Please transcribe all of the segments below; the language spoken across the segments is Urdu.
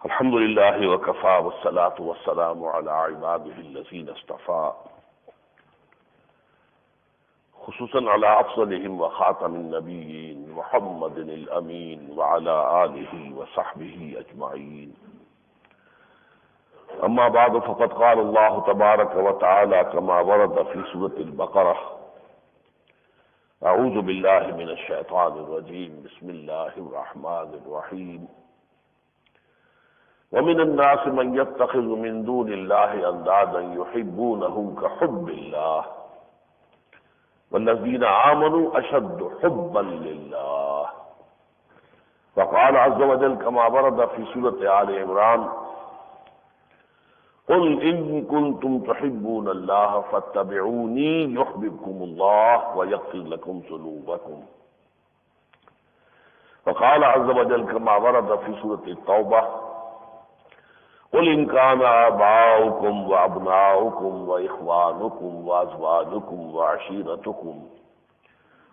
الحمد لله وكفى والصلاة والسلام على عباده الذين اصطفى خصوصا على أفضلهم وخاتم النبيين محمد الأمين وعلى آله وصحبه أجمعين. أما بعد فقد قال الله تبارك وتعالى كما ورد في سورة البقرة: أعوذ بالله من الشيطان الرجيم بسم الله الرحمن الرحيم. ومن الناس من يتخذ من دون الله أندادا يحبونهم كحب الله والذين آمنوا أشد حبا لله. وقال عز وجل كما ورد في سورة آل عمران: قل إن كنتم تحبون الله فاتبعوني يحببكم الله ويغفر لكم ذنوبكم. وقال عز وجل كما ورد في سورة التوبة: قل إن كان آباؤكم وأبناؤكم وإخوانكم وأزواجكم وعشيرتكم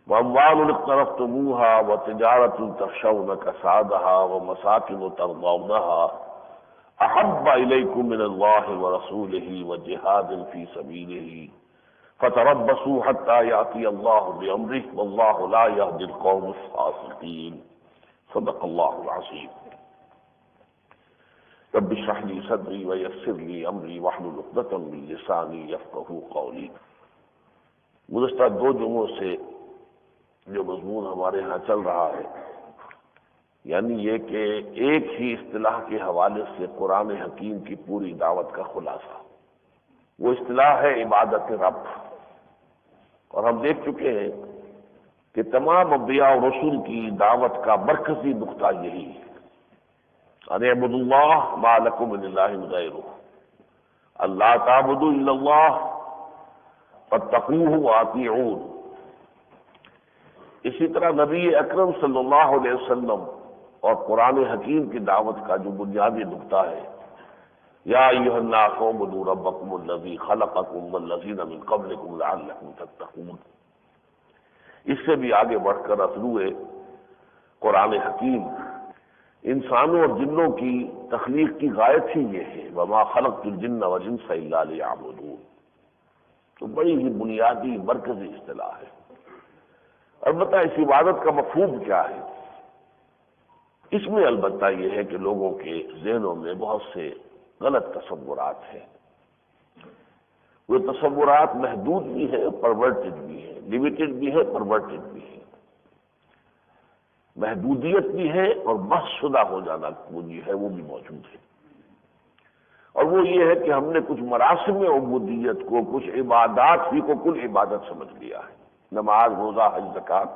وأموال اقترفتموها وتجارة تخشون كسادها ومساكن ترضونها أحب إليكم من الله ورسوله وجهاد في سبيله فتربصوا حتى يأتي الله بأمره والله لا يهدي القوم الفاسقين. صدق الله العظيم. رب اشرح لي صدری ویسر لی امری واحلل عقدۃ من لسانی یفقہوا قولی۔ گزشتہ دو جمعوں سے جو مضمون ہمارے ہاں چل رہا ہے، یعنی یہ کہ ایک ہی اصطلاح کے حوالے سے قرآن حکیم کی پوری دعوت کا خلاصہ، وہ اصطلاح ہے عبادت رب۔ اور ہم دیکھ چکے ہیں کہ تمام انبیاء اور رسول کی دعوت کا مرکزی نقطہ یہی ہے: ان اعبدوا اللہ ما لکم من الہ غیرہ، اللہ تعبدوا الا اللہ فاتقوہ واطیعون۔ اسی طرح نبی اکرم صلی اللہ علیہ وسلم اور قرآن حکیم کی دعوت کا جو بنیادی نقطہ ہے: یا ایھا الناس اعبدوا ربکم الذی خلقکم والذین من قبلکم لعلکم تتقون۔ اس سے بھی آگے بڑھ کر اصلو قرآن حکیم انسانوں اور جنوں کی تخلیق کی غایت ہی یہ ہے: وما خلقت الجن والانس الا لیعبدون۔ تو بڑی ہی بنیادی مرکزی اصطلاح ہے۔ البتہ اس عبادت کا مفہوم کیا ہے؟ اس میں البتہ یہ ہے کہ لوگوں کے ذہنوں میں بہت سے غلط تصورات ہیں۔ وہ تصورات محدود بھی ہیں، پرورٹڈ بھی ہیں، لیمیٹڈ بھی ہے، پرورٹڈ بھی ہے، محدودیت بھی ہے اور بحث شدہ ہو جانا وہ جو ہے وہ بھی موجود ہے۔ اور وہ یہ ہے کہ ہم نے کچھ مراسم عبودیت کو، کچھ عبادات ہی کو کل عبادت سمجھ لیا ہے۔ نماز، روزہ، حج، زکوٰۃ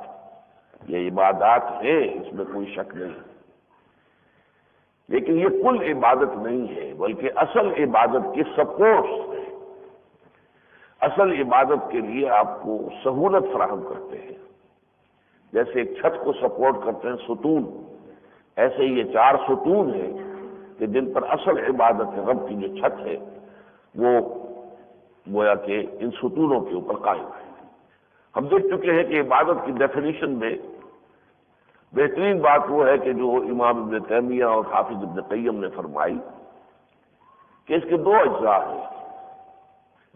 یہ عبادات ہیں، اس میں کوئی شک نہیں، لیکن یہ کل عبادت نہیں ہے، بلکہ اصل عبادت کے سپورٹس ہیں۔ اصل عبادت کے لیے آپ کو سہولت فراہم کرتے ہیں، جیسے ایک چھت کو سپورٹ کرتے ہیں ستون، ایسے ہی یہ چار ستون ہیں کہ جن پر اصل عبادت رب کی جو چھت ہے وہ گویا کہ ان ستونوں کے اوپر قائم ہے۔ ہم دیکھ چکے ہیں کہ عبادت کی ڈیفینیشن میں بہترین بات وہ ہے کہ جو امام ابن تیمیہ اور حافظ ابن قیم نے فرمائی کہ اس کے دو اجزاء ہیں: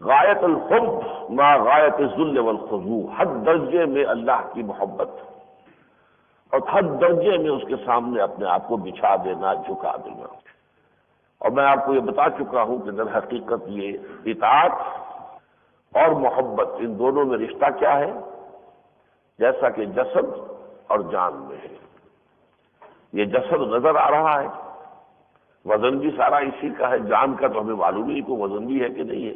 غایت الحب مع غایت الذل والخضوع، حد درجے میں اللہ کی محبت اور حد درجے میں اس کے سامنے اپنے آپ کو بچھا دینا، جھکا دینا۔ اور میں آپ کو یہ بتا چکا ہوں کہ در حقیقت یہ اطاعت اور محبت، ان دونوں میں رشتہ کیا ہے؟ جیسا کہ جسد اور جان میں ہے۔ یہ جسد نظر آ رہا ہے، وزن بھی سارا اسی کا ہے، جان کا تو ہمیں معلوم ہی کوئی وزن بھی ہے کہ نہیں ہے،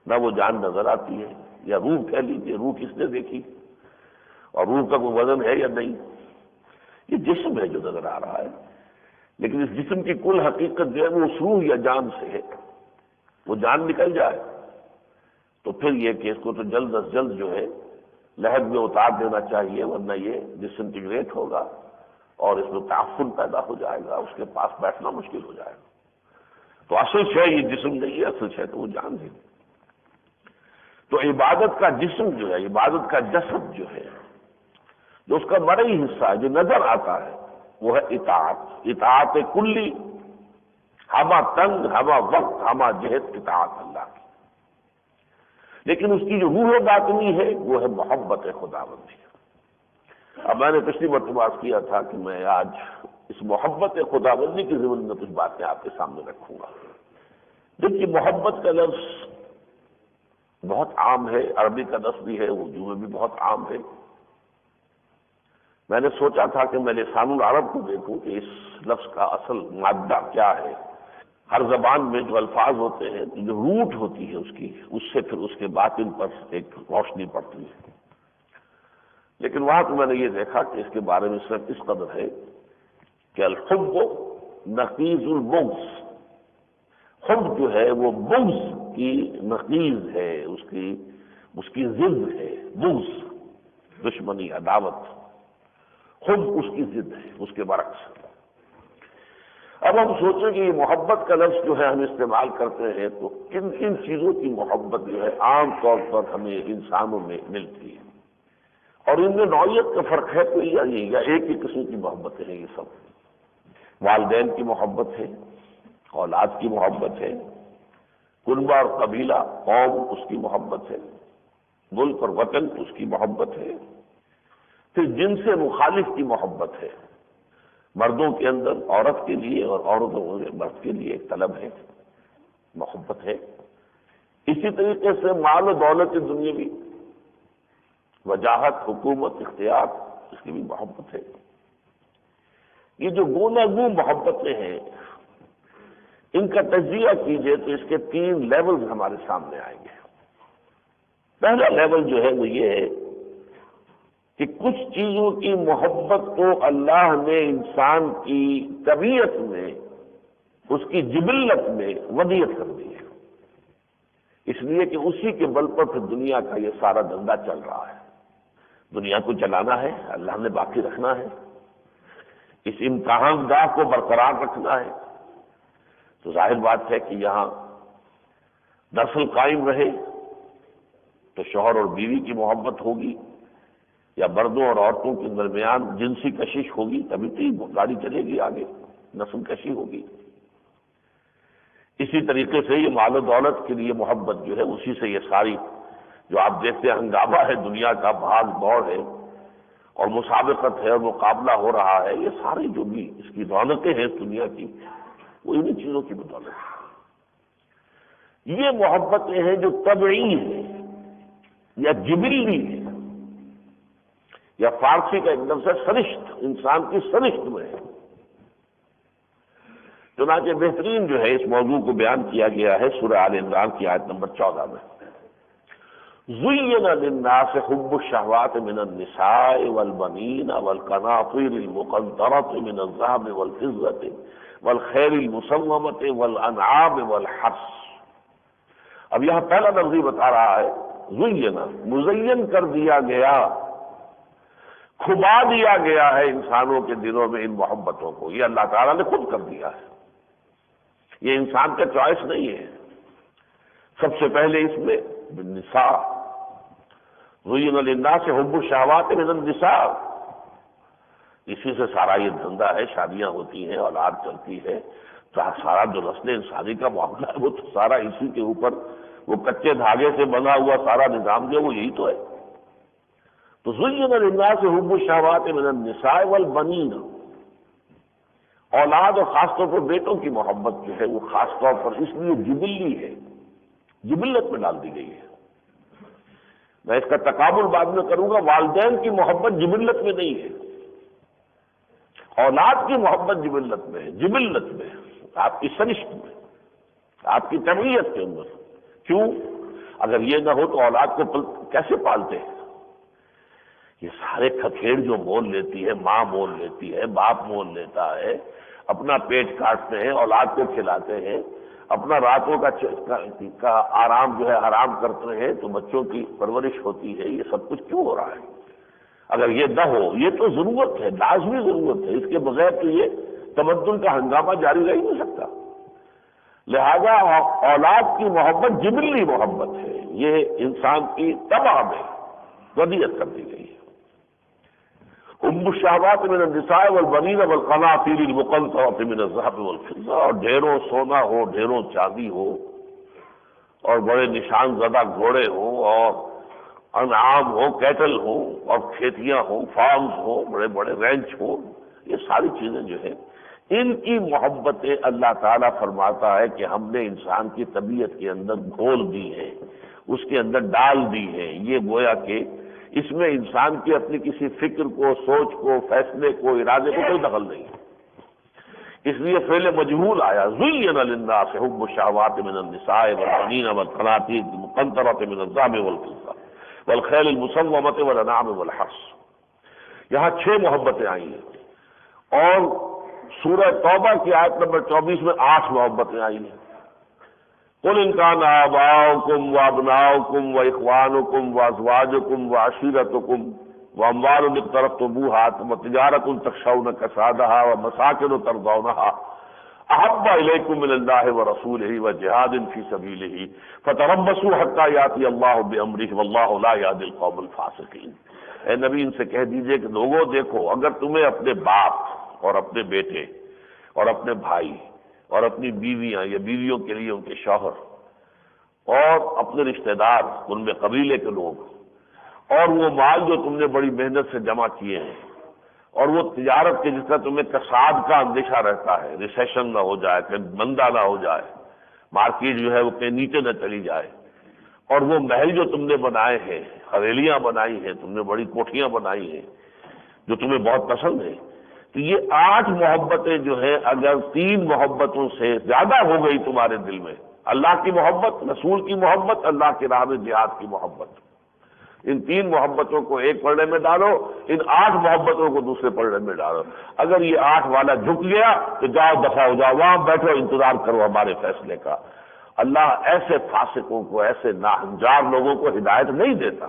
نہ وہ جان نظر آتی ہے، یا روح کہہ لیجیے، روح کس نے دیکھی، اور روح کا کوئی وزن ہے یا نہیں؟ یہ جسم ہے جو نظر آ رہا ہے، لیکن اس جسم کی کل حقیقت جو ہے وہ اس روح یا جان سے ہے۔ وہ جان نکل جائے تو پھر یہ کہ اس کو تو جلد از جلد جو ہے لہد میں اتار دینا چاہیے، ورنہ یہ ڈس انٹیگریٹ ہوگا اور اس میں تعفن پیدا ہو جائے گا، اس کے پاس بیٹھنا مشکل ہو جائے گا۔ تو اصل شے یہ جسم نہیں ہے، اصل شے تو وہ جان ہے۔ تو عبادت کا جسم جو ہے، عبادت کا جسد جو ہے، جو اس کا بڑا ہی حصہ ہے جو نظر آتا ہے، وہ ہے اطاعت، اطاعت کلی ہمہ تنگ، ہمہ وقت، ہمہ جہت اطاعت اللہ کی، لیکن اس کی جو روح باطنی ہے وہ ہے محبت خداوندی۔ اب میں نے پچھلی مرتبہ عرض کیا تھا کہ میں آج اس محبت خداوندی کے ضمن میں کچھ باتیں آپ کے سامنے رکھوں گا۔ دیکھیے محبت کا لفظ بہت عام ہے، عربی کا لفظ بھی ہے، اردو میں بھی بہت عام ہے۔ میں نے سوچا تھا کہ میں لسان العرب کو دیکھوں کہ اس لفظ کا اصل مادہ کیا ہے۔ ہر زبان میں جو الفاظ ہوتے ہیں جو روٹ ہوتی ہے اس کی، اس سے پھر اس کے باطن پر ایک روشنی پڑتی ہے، لیکن وہاں تو میں نے یہ دیکھا کہ اس کے بارے میں صرف اس قدر ہے کہ الحب نقیض البغض، حب جو ہے وہ بغض کی نقیض ہے، اس کی ضد ہے، بغض دشمنی عداوت، حب اس کی ضد ہے، اس کے برعکس۔ اب ہم سوچیں کہ یہ محبت کا لفظ جو ہے ہم استعمال کرتے ہیں تو کن کن چیزوں کی محبت جو ہے عام طور پر ہمیں انسانوں میں ملتی ہے، اور ان میں نوعیت کا فرق ہے کوئی یا نہیں، یا ایک ہی قسم کی محبتیں ہیں یہ سب۔ والدین کی محبت ہے، اولاد کی محبت ہے، کنبہ اور قبیلہ قوم اس کی محبت ہے، ملک اور وطن اس کی محبت ہے، پھر جن سے مخالف کی محبت ہے، مردوں کے اندر عورت کے لیے اور عورتوں میں مرد کے لیے ایک طلب ہے، محبت ہے۔ اسی طریقے سے مال و دولت دنیاوی، وجاہت، حکومت، اختیار، اس کی بھی محبت ہے۔ یہ جو گوناگوں محبتیں ہیں ان کا تجزیہ کیجئے تو اس کے 3 لیولز ہمارے سامنے آئیں گے۔ پہلا لیول جو ہے وہ یہ ہے کہ کچھ چیزوں کی محبت کو اللہ نے انسان کی طبیعت میں، اس کی جبلت میں ودیعت کر دی ہے، اس لیے کہ اسی کے بل پر پھر دنیا کا یہ سارا دھندا چل رہا ہے۔ دنیا کو چلانا ہے، اللہ نے باقی رکھنا ہے، اس امتحان گاہ کو برقرار رکھنا ہے، تو ظاہر بات ہے کہ یہاں نسل قائم رہے تو شوہر اور بیوی کی محبت ہوگی، یا مردوں اور عورتوں کے درمیان جنسی کشش ہوگی، تبھی تو گاڑی چلے گی آگے، نسل کشی ہوگی۔ اسی طریقے سے یہ مال و دولت کے لیے محبت جو ہے اسی سے یہ ساری جو آپ دیکھتے ہیں ہنگامہ ہے، دنیا کا بھاگ دوڑ ہے اور مسابقت ہے اور مقابلہ ہو رہا ہے، یہ ساری جو بھی اس کی رونقیں ہیں اس دنیا کی، وہ انہی چیزوں کی بدولت ہے۔ یہ محبتیں ہیں جو طبعی ہیں یا جبلی ہیں، یا فارسی کا ایک لفظ ہے سرشت، انسان کی سرشت میں ہے۔ چنانچہ بہترین جو ہے اس موضوع کو بیان کیا گیا ہے سورہ آل عمران کی آیت نمبر 14 میں، زُيِّنَ لِلنَّاسِ حُبُّ الشَّهَوَاتِ مِنَ النِّسَاءِ وَالْبَنِينَ وَالْقَنَاطِيرِ الْمُقَنطَرَةِ مِنَ الذَّهَبِ وَالْفِضَّةِ وَالْخَيْلِ الْمُسَوَّمَةِ وَالْأَنْعَامِ وَالْحَرْثِ۔ اب یہاں پہلا لفظ ہی بتا رہا ہے زُيِّنَ، مزین کر دیا گیا، کھبا دیا گیا ہے انسانوں کے دلوں میں ان محبتوں کو، یہ اللہ تعالیٰ نے خود کر دیا ہے، یہ انسان کا چوائس نہیں ہے۔ سب سے پہلے اس میں النساء، زُيِّنَ لِلنَّاسِ حُبُّ الشَّهَوَاتِ مِنَ النِّسَاء، اسی سے سارا یہ دھندا ہے، شادیاں ہوتی ہیں، اولاد چلتی ہے، تو سارا جو نسل انسانی کا معاملہ ہے وہ تو سارا اسی کے اوپر، وہ کچے دھاگے سے بنا ہوا سارا نظام جو وہ یہی تو ہے۔ تو زُيِّنَ لِلنَّاسِ حُبُّ الشَّهَوَاتِ مِنَ النِّسَاءِ وَالْبَنِينَ، اولاد اور خاص طور پر بیٹوں کی محبت جو ہے وہ خاص طور پر اس لیے جبلی ہے، جبلت میں ڈال دی گئی ہے۔ میں اس کا تقابل بعد میں کروں گا، والدین کی محبت جبلت میں نہیں ہے، اولاد کی محبت جبلت میں ہے، جبلت میں، آپ کی سرشت میں، آپ کی طبیعت کے اندر۔ کیوں؟ اگر یہ نہ ہو تو اولاد کو کیسے پالتے ہیں؟ یہ سارے کھکھیڑ جو مول لیتی ہے، ماں مول لیتی ہے، باپ مول لیتا ہے، اپنا پیٹ کاٹتے ہیں، اولاد کو کھلاتے ہیں، اپنا راتوں کا آرام جو ہے حرام کرتے ہیں، تو بچوں کی پرورش ہوتی ہے، یہ سب کچھ کیوں ہو رہا ہے؟ اگر یہ نہ ہو، یہ تو ضرورت ہے، لازمی ضرورت ہے، اس کے بغیر تو یہ تمدن کا ہنگامہ جاری رہ نہیں سکتا۔ لہذا اولاد کی محبت جبلی محبت ہے، یہ انسان کی طبع میں ودیعت کر دی گئی ہے۔ حب الشہوات من النساء والبنین والقناطیر المقنطرۃ من الذهب والفضہ، اور ڈھیروں سونا ہو، ڈھیروں چاندی ہو، اور بڑے نشان زدہ گھوڑے ہوں، اور انعام ہو، کیٹل ہو، اور کھیتیاں ہوں، فارمز ہو، بڑے بڑے رینچ ہو، یہ ساری چیزیں جو ہے ان کی محبتیں اللہ تعالیٰ فرماتا ہے کہ ہم نے انسان کی طبیعت کے اندر گھول دی ہے، اس کے اندر ڈال دی ہے۔ یہ گویا کہ اس میں انسان کی اپنی کسی فکر کو، سوچ کو، فیصلے کو، ارادے کو کوئی دخل نہیں ہے، اس لیے فعل مجہول آیا۔ زُيِّنَ لِلنَّاسِ حُبُّ الشَّهَوَاتِ مِنَ النِّسَاءِ وَالْبَنِينَ وَالْقَنَاطِيرِ الْمُقَنطَرَةِ مِنَ الذَّهَبِ وَالْفِضَّةِ وَالْخَيْلِ الْمُسَوَّمَةِ وَالْأَنْعَامِ وَالْحَرْثِ، یہاں 6 محبتیں آئی ہیں، اور سورہ توبہ کی آیت نمبر 24 میں 8 محبتیں آئی ہیں۔ قُلْ إِنْ كَانَ آبَاؤُكُمْ وَأَبْنَاؤُكُمْ وَإِخْوَانُكُمْ وَأَزْوَاجُكُمْ وَعَشِيرَتُكُمْ وَأَمْوَالٌ اقْتَرَفْتُمُوهَا وَتِجَارَةٌ تَخْشَوْنَ كَسَادَهَا وَمَسَاكِنُ تَرْضَوْنَهَا أَحَبَّ إِلَيْكُم مِّنَ اللَّهِ وَرَسُولِهِ وَجِهَادٍ فِي سَبِيلِهِ فَتَرَبَّصُوا حَتَّىٰ يَأْتِيَ اللَّهُ بِأَمْرِهِ وَاللَّهُ لَا يَهْدِي الْقَوْمَ الْفَاسِقِينَ۔ اے نبی ان سے کہہ دیجئے کہ لوگوں دیکھو، اگر تمہیں اپنے باپ اور اپنے بیٹے اور اپنے بھائی اور اپنی بیویاں یا بیویوں کے لیے ان کے شوہر اور اپنے رشتہ دار، ان میں قبیلے کے لوگ، اور وہ مال جو تم نے بڑی محنت سے جمع کیے ہیں، اور وہ تجارت کے جس کا تمہیں کساد کا اندیشہ رہتا ہے، ریسیشن نہ ہو جائے، کہ مندہ نہ ہو جائے، مارکیٹ جو ہے وہ کہیں نیچے نہ چلی جائے، اور وہ محل جو تم نے بنائے ہیں، حویلیاں بنائی ہیں، تم نے بڑی کوٹھیاں بنائی ہیں جو تمہیں بہت پسند ہے، تو یہ 8 محبتیں جو ہیں اگر 3 محبتوں سے زیادہ ہو گئی تمہارے دل میں، اللہ کی محبت، رسول کی محبت، اللہ کی راہ میں جہاد کی محبت، ان 3 محبتوں کو ایک پلڑے میں ڈالو، ان 8 محبتوں کو دوسرے پلڑے میں ڈالو۔ اگر یہ 8 والا جھک گیا تو جاؤ، دفع ہو جاؤ، وہاں بیٹھو، انتظار کرو ہمارے فیصلے کا۔ اللہ ایسے فاسقوں کو، ایسے ناہنجار لوگوں کو ہدایت نہیں دیتا۔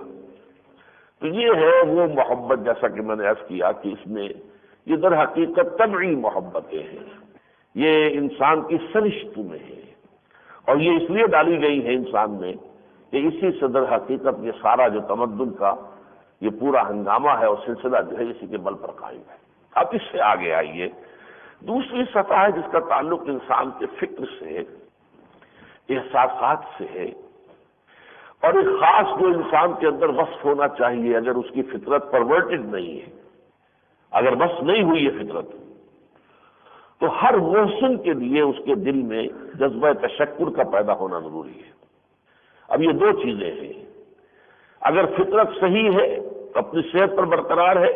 تو یہ ہے وہ محبت، جیسا کہ میں نے عرض کیا کہ اس میں یہ در حقیقت طبعی محبتیں ہیں، یہ انسان کی سرشت میں ہے، اور یہ اس لیے ڈالی گئی ہے انسان میں کہ اسی سے در حقیقت یہ سارا جو تمدن کا یہ پورا ہنگامہ ہے اور سلسلہ جو ہے اسی کے بل پر قائم ہے۔ اب اس سے آگے آئیے، دوسری سطح ہے جس کا تعلق انسان کے فکر سے، احساسات سے ہے، اور ایک خاص جو انسان کے اندر وصف ہونا چاہیے اگر اس کی فطرت پرورٹڈ نہیں ہے، اگر بس نہیں ہوئی ہے فطرت، تو ہر محسن کے لیے اس کے دل میں جذبہ تشکر کا پیدا ہونا ضروری ہے۔ اب یہ 2 چیزیں ہیں، اگر فطرت صحیح ہے، اپنی صحت پر برقرار ہے،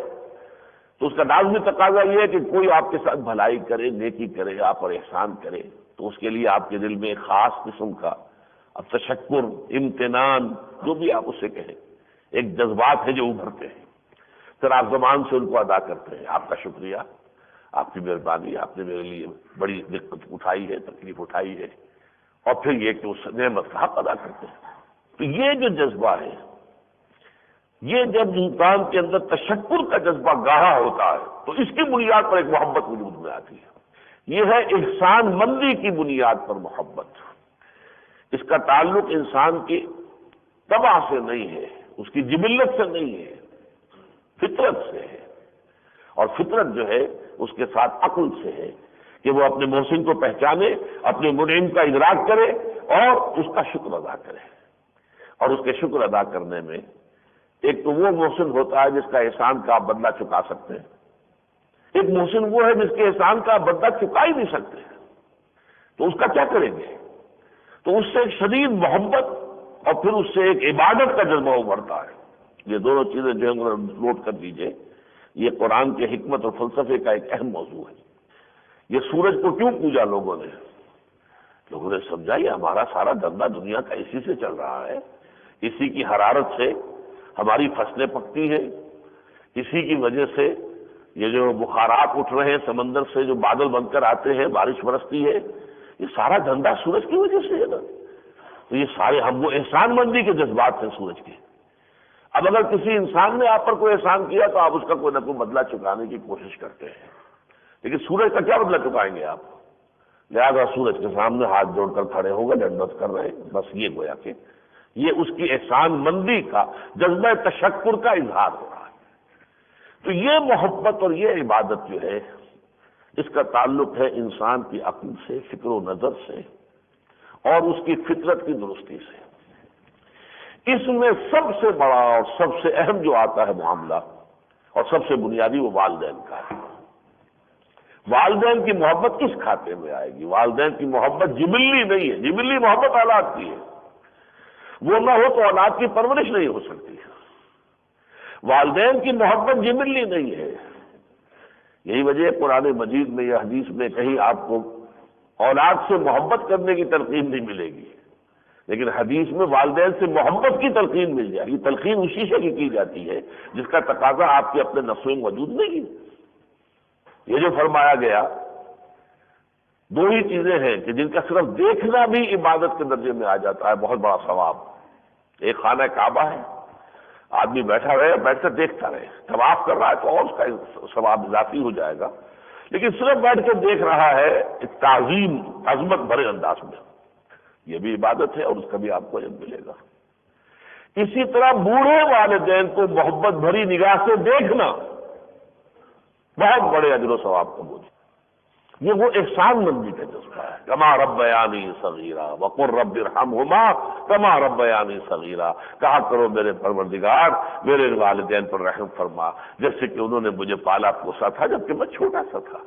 تو اس کا لازمی تقاضا یہ ہے کہ کوئی آپ کے ساتھ بھلائی کرے، نیکی کرے، آپ پر احسان کرے، تو اس کے لیے آپ کے دل میں ایک خاص قسم کا اب تشکر، امتنان، جو بھی آپ اسے کہیں، ایک جذبات ہے جو ابھرتے ہیں، پھر آپ زبان سے ان کو ادا کرتے ہیں، آپ کا شکریہ، آپ کی مہربانی، آپ نے میرے لیے بڑی دقت اٹھائی ہے، تکلیف اٹھائی ہے، اور پھر یہ کہ اس نعمت کا حق ادا کرتے ہیں۔ تو یہ جو جذبہ ہے، یہ جب انسان کے اندر تشکر کا جذبہ گاڑھا ہوتا ہے تو اس کی بنیاد پر ایک محبت وجود میں آتی ہے۔ یہ ہے احسان مندی کی بنیاد پر محبت۔ اس کا تعلق انسان کی طبع سے نہیں ہے، اس کی جبلت سے نہیں ہے، فطرت سے ہے، اور فطرت جو ہے اس کے ساتھ عقل سے ہے کہ وہ اپنے محسن کو پہچانے، اپنے منعم کا ادراک کرے اور اس کا شکر ادا کرے، اور اس کے شکر ادا کرنے میں ایک تو وہ محسن ہوتا ہے جس کا احسان کا آپ بدلہ چکا سکتے ہیں، ایک محسن وہ ہے جس کے احسان کا آپ بدلہ چکا ہی نہیں سکتے، تو اس کا کیا کریں گے؟ تو اس سے ایک شدید محبت اور پھر اس سے ایک عبادت کا جذبہ ابھرتا ہے۔ یہ دونوں چیزیں جو ہے نوٹ کر دیجئے، یہ قرآن کے حکمت اور فلسفے کا ایک اہم موضوع ہے۔ یہ سورج کو کیوں پوجا لوگوں نے؟ لوگوں نے سمجھا یہ ہمارا سارا دھندا دنیا کا اسی سے چل رہا ہے، اسی کی حرارت سے ہماری فصلیں پکتی ہیں، اسی کی وجہ سے یہ جو بخارات اٹھ رہے ہیں سمندر سے، جو بادل بن کر آتے ہیں، بارش برستی ہے، یہ سارا دھندا سورج کی وجہ سے ہے نا۔ تو یہ سارے ہم وہ احسان مندی کے جذبات ہیں سورج کے۔ اب اگر کسی انسان نے آپ پر کوئی احسان کیا تو آپ اس کا کوئی نہ کوئی بدلہ چکانے کی کوشش کرتے ہیں، لیکن سورج کا کیا بدلہ چکائیں گے آپ؟ لہذا سورج کے سامنے ہاتھ جوڑ کر کھڑے ہو گئے، ڈنڈوت کر رہے ہیں، بس یہ گویا کہ یہ اس کی احسان مندی کا جذبہ تشکر کا اظہار ہو رہا ہے۔ تو یہ محبت اور یہ عبادت جو ہے اس کا تعلق ہے انسان کی عقل سے، فکر و نظر سے اور اس کی فطرت کی درستی سے۔ اس میں سب سے بڑا اور سب سے اہم جو آتا ہے معاملہ اور سب سے بنیادی وہ والدین کا ہے۔ والدین کی محبت کس کھاتے میں آئے گی؟ والدین کی محبت جبلی نہیں ہے، جبلی محبت اولاد کی ہے، وہ نہ ہو تو اولاد کی پرورش نہیں ہو سکتی۔ والدین کی محبت جبلی نہیں ہے، یہی وجہ قرآن مجید میں یا حدیث میں کہیں آپ کو اولاد سے محبت کرنے کی تلقین نہیں ملے گی، لیکن حدیث میں والدین سے محبت کی تلقین مل جائے گی۔ تلقین اسی سے کی جاتی ہے جس کا تقاضا آپ کے اپنے نفس میں موجود نہیں ہے۔ یہ جو فرمایا گیا دو ہی چیزیں ہیں کہ جن کا صرف دیکھنا بھی عبادت کے درجے میں آ جاتا ہے، بہت بڑا ثواب۔ ایک خانہ کعبہ ہے، آدمی بیٹھا رہے، بیٹھ کر دیکھتا رہے، طواف کر رہا ہے تو اور اس کا ثواب اضافی ہو جائے گا، لیکن صرف بیٹھ کے دیکھ رہا ہے ایک تعظیم عظمت بھرے انداز میں، یہ بھی عبادت ہے اور اس کا بھی آپ کو اجر ملے گا۔ اسی طرح بوڑھے والدین کو محبت بھری نگاہ سے دیکھنا بہت بڑے اجر و ثواب کا بوجھ، یہ وہ احسان مندی کا جذبہ ہے۔ کما ربیانی صغیرا وقل رب ارحمہما کما ربیانی صغیرا، کہا کرو میرے پروردگار میرے والدین پر رحم فرما جیسے کہ انہوں نے مجھے پالا پوسا تھا جبکہ میں چھوٹا سا تھا۔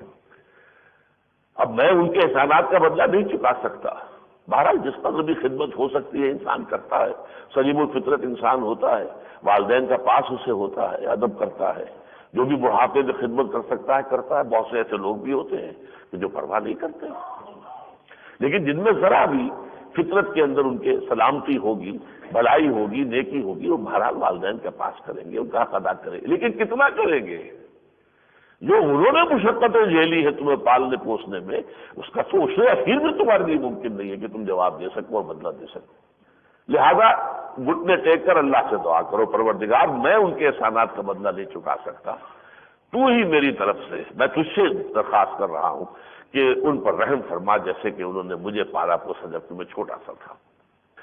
اب میں ان کے احسانات کا بدلہ نہیں چکا سکتا، بہرحال جس قدر بھی خدمت ہو سکتی ہے انسان کرتا ہے، سلیم الفطرت انسان ہوتا ہے، والدین کا پاس اسے ہوتا ہے، ادب کرتا ہے، جو بھی بڑھاپے میں خدمت کر سکتا ہے کرتا ہے۔ بہت سے ایسے لوگ بھی ہوتے ہیں کہ جو پرواہ نہیں کرتے، لیکن جن میں ذرا بھی فطرت کے اندر ان کے سلامتی ہوگی، بھلائی ہوگی، نیکی ہوگی، وہ بہرحال والدین کے پاس کریں گے، ان کا حق ادا کریں گے، لیکن کتنا کریں گے؟ جو انہوں نے مشقتیں جھیلی ہے تمہیں پالنے پوسنے میں، اس کا تو عشر اخیر میں تمہارے لیے ممکن نہیں ہے کہ تم جواب دے سکو اور بدلہ دے سکو۔ لہذا گھٹنے ٹیک کر اللہ سے دعا کرو، پروردگار میں ان کے احسانات کا بدلہ نہیں چکا سکتا، تو ہی میری طرف سے میں تجھ سے درخواست کر رہا ہوں کہ ان پر رحم فرما جیسے کہ انہوں نے مجھے پالا پوسا جبکہ میں چھوٹا سا تھا۔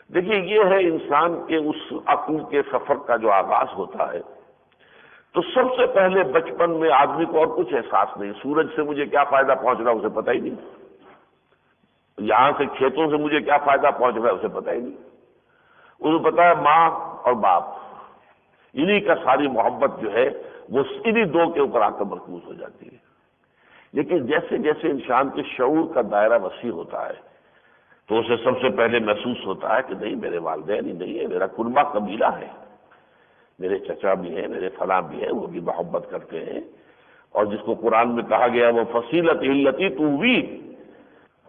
دیکھیے یہ ہے انسان کے اس عقل کے سفر کا جو آغاز ہوتا ہے، تو سب سے پہلے بچپن میں آدمی کو اور کچھ احساس نہیں، سورج سے مجھے کیا فائدہ پہنچ رہا ہے اسے پتہ ہی نہیں، یہاں سے کھیتوں سے مجھے کیا فائدہ پہنچ رہا ہے اسے پتہ ہی نہیں، اسے پتہ ہے ماں اور باپ، انہی کا ساری محبت جو ہے وہ انہی دو کے اوپر آ کر مرکوز ہو جاتی ہے۔ لیکن جیسے جیسے انسان کے شعور کا دائرہ وسیع ہوتا ہے تو اسے سب سے پہلے محسوس ہوتا ہے کہ نہیں میرے والدین ہی نہیں ہے، میرا کنبہ قبیلہ ہے، میرے چچا بھی ہیں، میرے فلاں بھی ہیں، وہ بھی محبت کرتے ہیں، اور جس کو قرآن میں کہا گیا وہ فصیلت التی تووی،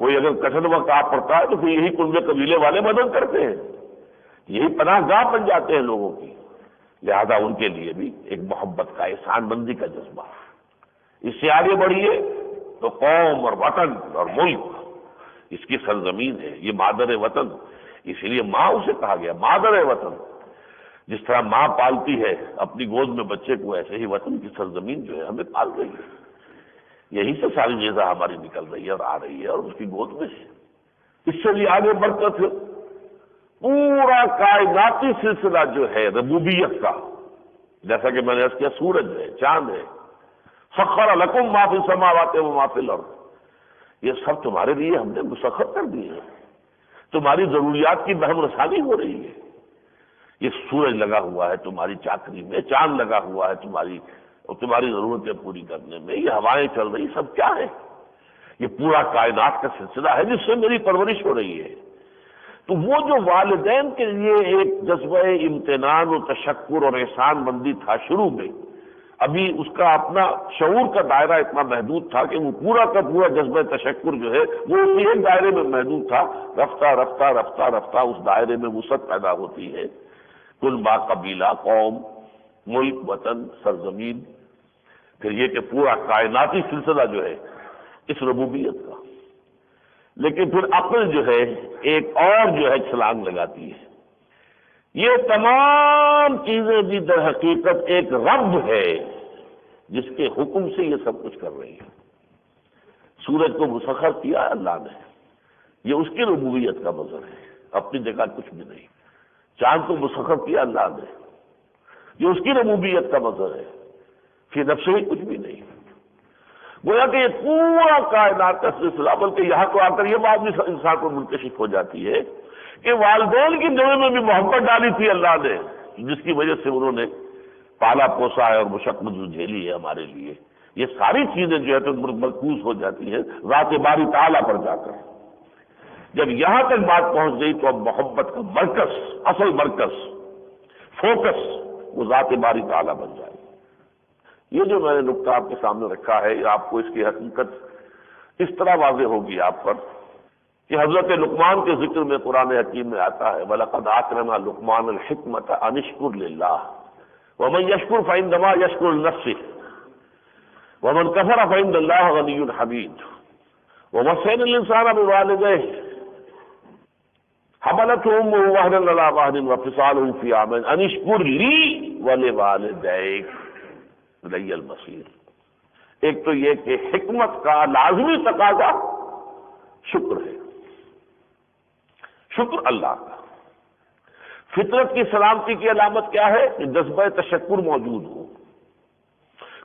کوئی اگر کٹھن وقت آ پڑتا ہے تو پھر یہی کنبے قبیلے والے مدد کرتے ہیں، یہی پناہ گاہ بن جاتے ہیں لوگوں کی، لہذا ان کے لیے بھی ایک محبت کا احسان مندی کا جذبہ۔ اس سے آگے بڑھیے تو قوم اور وطن اور ملک اس کی سرزمین ہے، یہ مادر وطن، اسی لیے ماں اسے کہا گیا مادر وطن۔ جس طرح ماں پالتی ہے اپنی گود میں بچے کو، ایسے ہی وطن کی سرزمین جو ہے ہمیں پال رہی ہے، یہی سے ساری غذا ہماری نکل رہی ہے اور آ رہی ہے اور اس کی گود میں سے۔ اس سے بھی آگے بڑھ کر پھر پورا کائناتی سلسلہ جو ہے ربوبیت کا، جیسا کہ میں نے عرض کیا سورج ہے، چاند ہے، سخر لکم ما فی السماوات و ما فی الارض، یہ سب تمہارے لیے ہم نے مسخر کر دیے ہیں، تمہاری ضروریات کی بہم رسانی ہو رہی ہے، یہ سورج لگا ہوا ہے تمہاری چاکری میں، چاند لگا ہوا ہے تمہاری ضرورتیں پوری کرنے میں، یہ ہوائیں چل رہی، سب کیا ہے؟ یہ پورا کائنات کا سلسلہ ہے جس سے میری پرورش ہو رہی ہے۔ تو وہ جو والدین کے لیے ایک جذبہ امتنان و تشکر اور احسان مندی تھا شروع میں، ابھی اس کا اپنا شعور کا دائرہ اتنا محدود تھا کہ وہ پورا کا پورا جذبہ تشکر جو ہے وہ اسی ایک دائرے میں محدود تھا، رفتہ رفتہ رفتہ رفتہ اس دائرے میں وسعت پیدا ہوتی ہے، کنبہ قبیلہ، قوم، ملک، وطن، سرزمین، پھر یہ کہ پورا کائناتی سلسلہ جو ہے اس ربوبیت کا۔ لیکن پھر عقل جو ہے ایک اور جو ہے چھلانگ لگاتی ہے، یہ تمام چیزیں بھی در حقیقت ایک رب ہے جس کے حکم سے یہ سب کچھ کر رہی ہے۔ سورج کو مسخر کیا اللہ نے، یہ اس کی ربوبیت کا مظہر ہے، اپنی جگہ کچھ بھی نہیں۔ چاند کو مسخر کیا اللہ نے، یہ اس کی ربوبیت کا مظہر ہے، فی نفس ہی کچھ بھی نہیں. گویا کہ یہ پورا کائنات کا سلسلہ، بلکہ یہاں تو آ کر یہ بات بھی انسان کو منکشف ہو جاتی ہے کہ والدین کی دلوں میں بھی محبت ڈالی تھی اللہ نے، جس کی وجہ سے انہوں نے پالا پوسا ہے اور مشقت جو جھیلی ہے ہمارے لیے. یہ ساری چیزیں جو ہے تو مرکوز ہو جاتی ہیں ذات باری تعالیٰ پر جا کر. جب یہاں تک بات پہنچ گئی تو اب محبت کا مرکز، اصل مرکز، فوکس وہ ذات باری تعالیٰ بن جائے. یہ جو میں نے نقطہ آپ کے سامنے رکھا ہے، یہ آپ کو اس کی حقیقت اس طرح واضح ہوگی آپ پر کہ حضرت لقمان کے ذکر میں قرآن حکیم میں آتا ہے وَلَقَدْ آتَيْنَا لُقْمَانَ الْحِكْمَةَ أَنِ اشْكُرْ لِلَّهِ وَمَنْ يَشْكُرْ فَإِنَّمَا يَشْكُرُ لِنَفْسِهِ وَمَنْ كَفَرَ فَإِنَّ اللَّهَ غَنِيٌّ حَمِيدٌ وَوَصَّيْنَا الْإِنسَانَ بِوَالِدَيْهِ حَمَلَتْهُ أُمُّهُ وَهْنًا عَلَىٰ وَهْنٍ وَفِصَالُهُ فِي عَامَيْنِ أَنِ اشْكُرْ لِي وَلِوَالِدَيْكَ إِلَيَّ الْمَصِيرُ. ایک تو یہ کہ حکمت کا لازمی تقاضا شکر ہے، شکر اللہ کا. فطرت کی سلامتی کی علامت کیا ہے کہ جذبہ تشکر موجود ہو.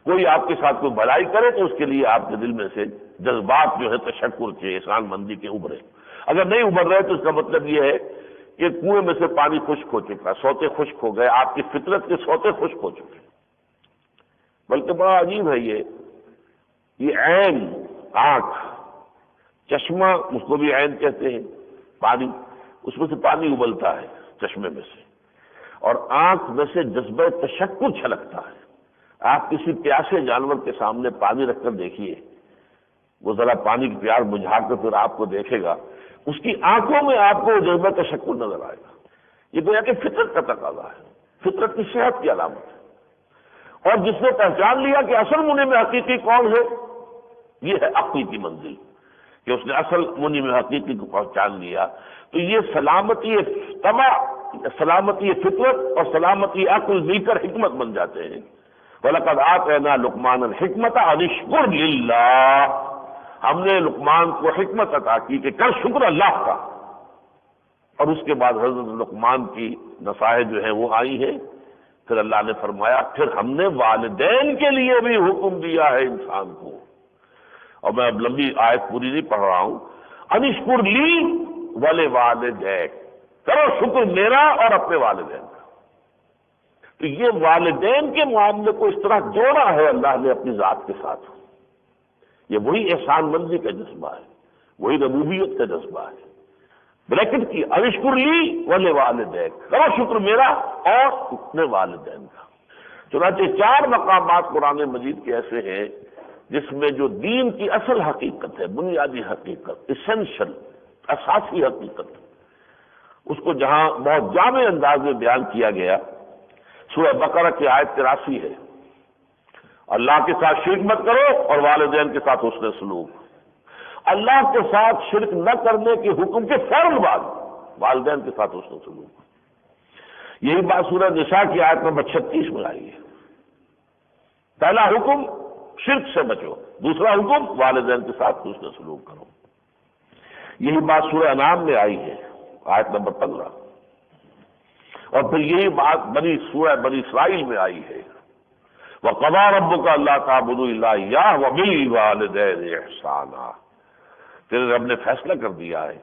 کوئی آپ کے ساتھ کوئی بھلائی کرے تو اس کے لیے آپ کے دل میں سے جذبات جو ہے تشکر کے، احسان مندی کے ابھرے. اگر نہیں ابھر رہے تو اس کا مطلب یہ ہے کہ کنویں میں سے پانی خشک ہو چکا، سوتے خشک ہو گئے، آپ کی فطرت کے سوتے خشک ہو چکے. بلکہ بڑا عجیب ہے یہ عین، آنکھ، چشمہ، اس کو بھی عین کہتے ہیں، پانی، اس میں سے پانی ابلتا ہے چشمے میں سے، اور آنکھ میں سے جذبہ تشکر چھلکتا ہے. آپ کسی پیاسے جانور کے سامنے پانی رکھ کر دیکھیے، وہ ذرا پانی کی پیاس بجھا کر پھر آپ کو دیکھے گا، اس کی آنکھوں میں آپ کو جذبہ تشکر نظر آئے گا. یہ گویا کہ فطرت کا تقاضا ہے، فطرت کی صحت کی علامت ہے. اور جس نے پہچان لیا کہ اصل منعم حقیقی کون ہے، یہ ہے عقل کی منزل، کہ اس نے اصل منعم حقیقی کو پہچان لیا، تو یہ سلامتی طبع، سلامتی فطرت اور سلامتی عقل مل کر حکمت بن جاتے ہیں. وَلَقَدْ آتَيْنَا لُقْمَانَ الْحِكْمَةَ أَنِ اشْكُرْ لِلَّهِ، ہم نے لقمان کو حکمت عطا کی کہ کر شکر اللہ کا. اور اس کے بعد حضرت لقمان کی نصائح جو ہیں وہ آئی ہیں. پھر اللہ نے فرمایا پھر ہم نے والدین کے لیے بھی حکم دیا ہے انسان کو. اور میں اب لمبی آیت پوری نہیں پڑھ رہا ہوں. ان اشکر لی ولوالدیک، کرو شکر میرا اور اپنے والدین کا. تو یہ والدین کے معاملے کو اس طرح جوڑا ہے اللہ نے اپنی ذات کے ساتھ. یہ وہی احسان مندی کا جذبہ ہے، وہی ربوبیت کا جذبہ ہے. بریکٹ کی ان اشکر لی ولوالدیک، کرو شکر میرا اور اپنے والدین کا. چنانچہ 4 مقامات قرآن مجید کے ایسے ہیں جس میں جو دین کی اصل حقیقت ہے، بنیادی حقیقت، اسینشل، اساسی حقیقت، اس کو جہاں بہت جامع انداز میں بیان کیا گیا. سورہ بقرہ کی آیت 83 ہے، اللہ کے ساتھ شرک مت کرو اور والدین کے ساتھ حسن سلوک. اللہ کے ساتھ شرک نہ کرنے کے حکم کے فوراً بعد والدین کے ساتھ حسن سلوک. یہی بات سورہ نساء کی آیت نمبر 36 میں آئی ہے. پہلا حکم شرک سے بچو، دوسرا حکم والدین کے ساتھ حسن سلوک کرو. یہی بات سورہ انعام میں آئی ہے، آیت نمبر 15. اور پھر یہی بات سورہ بنی اسرائیل میں آئی ہے، وَقَضَىٰ رَبُّكَ أَلَّا تَعْبُدُوا إِلَّا إِيَّاهُ وَبِالْوَالِدَيْنِ إِحْسَانًا. تیرے رب نے فیصلہ کر دیا ہے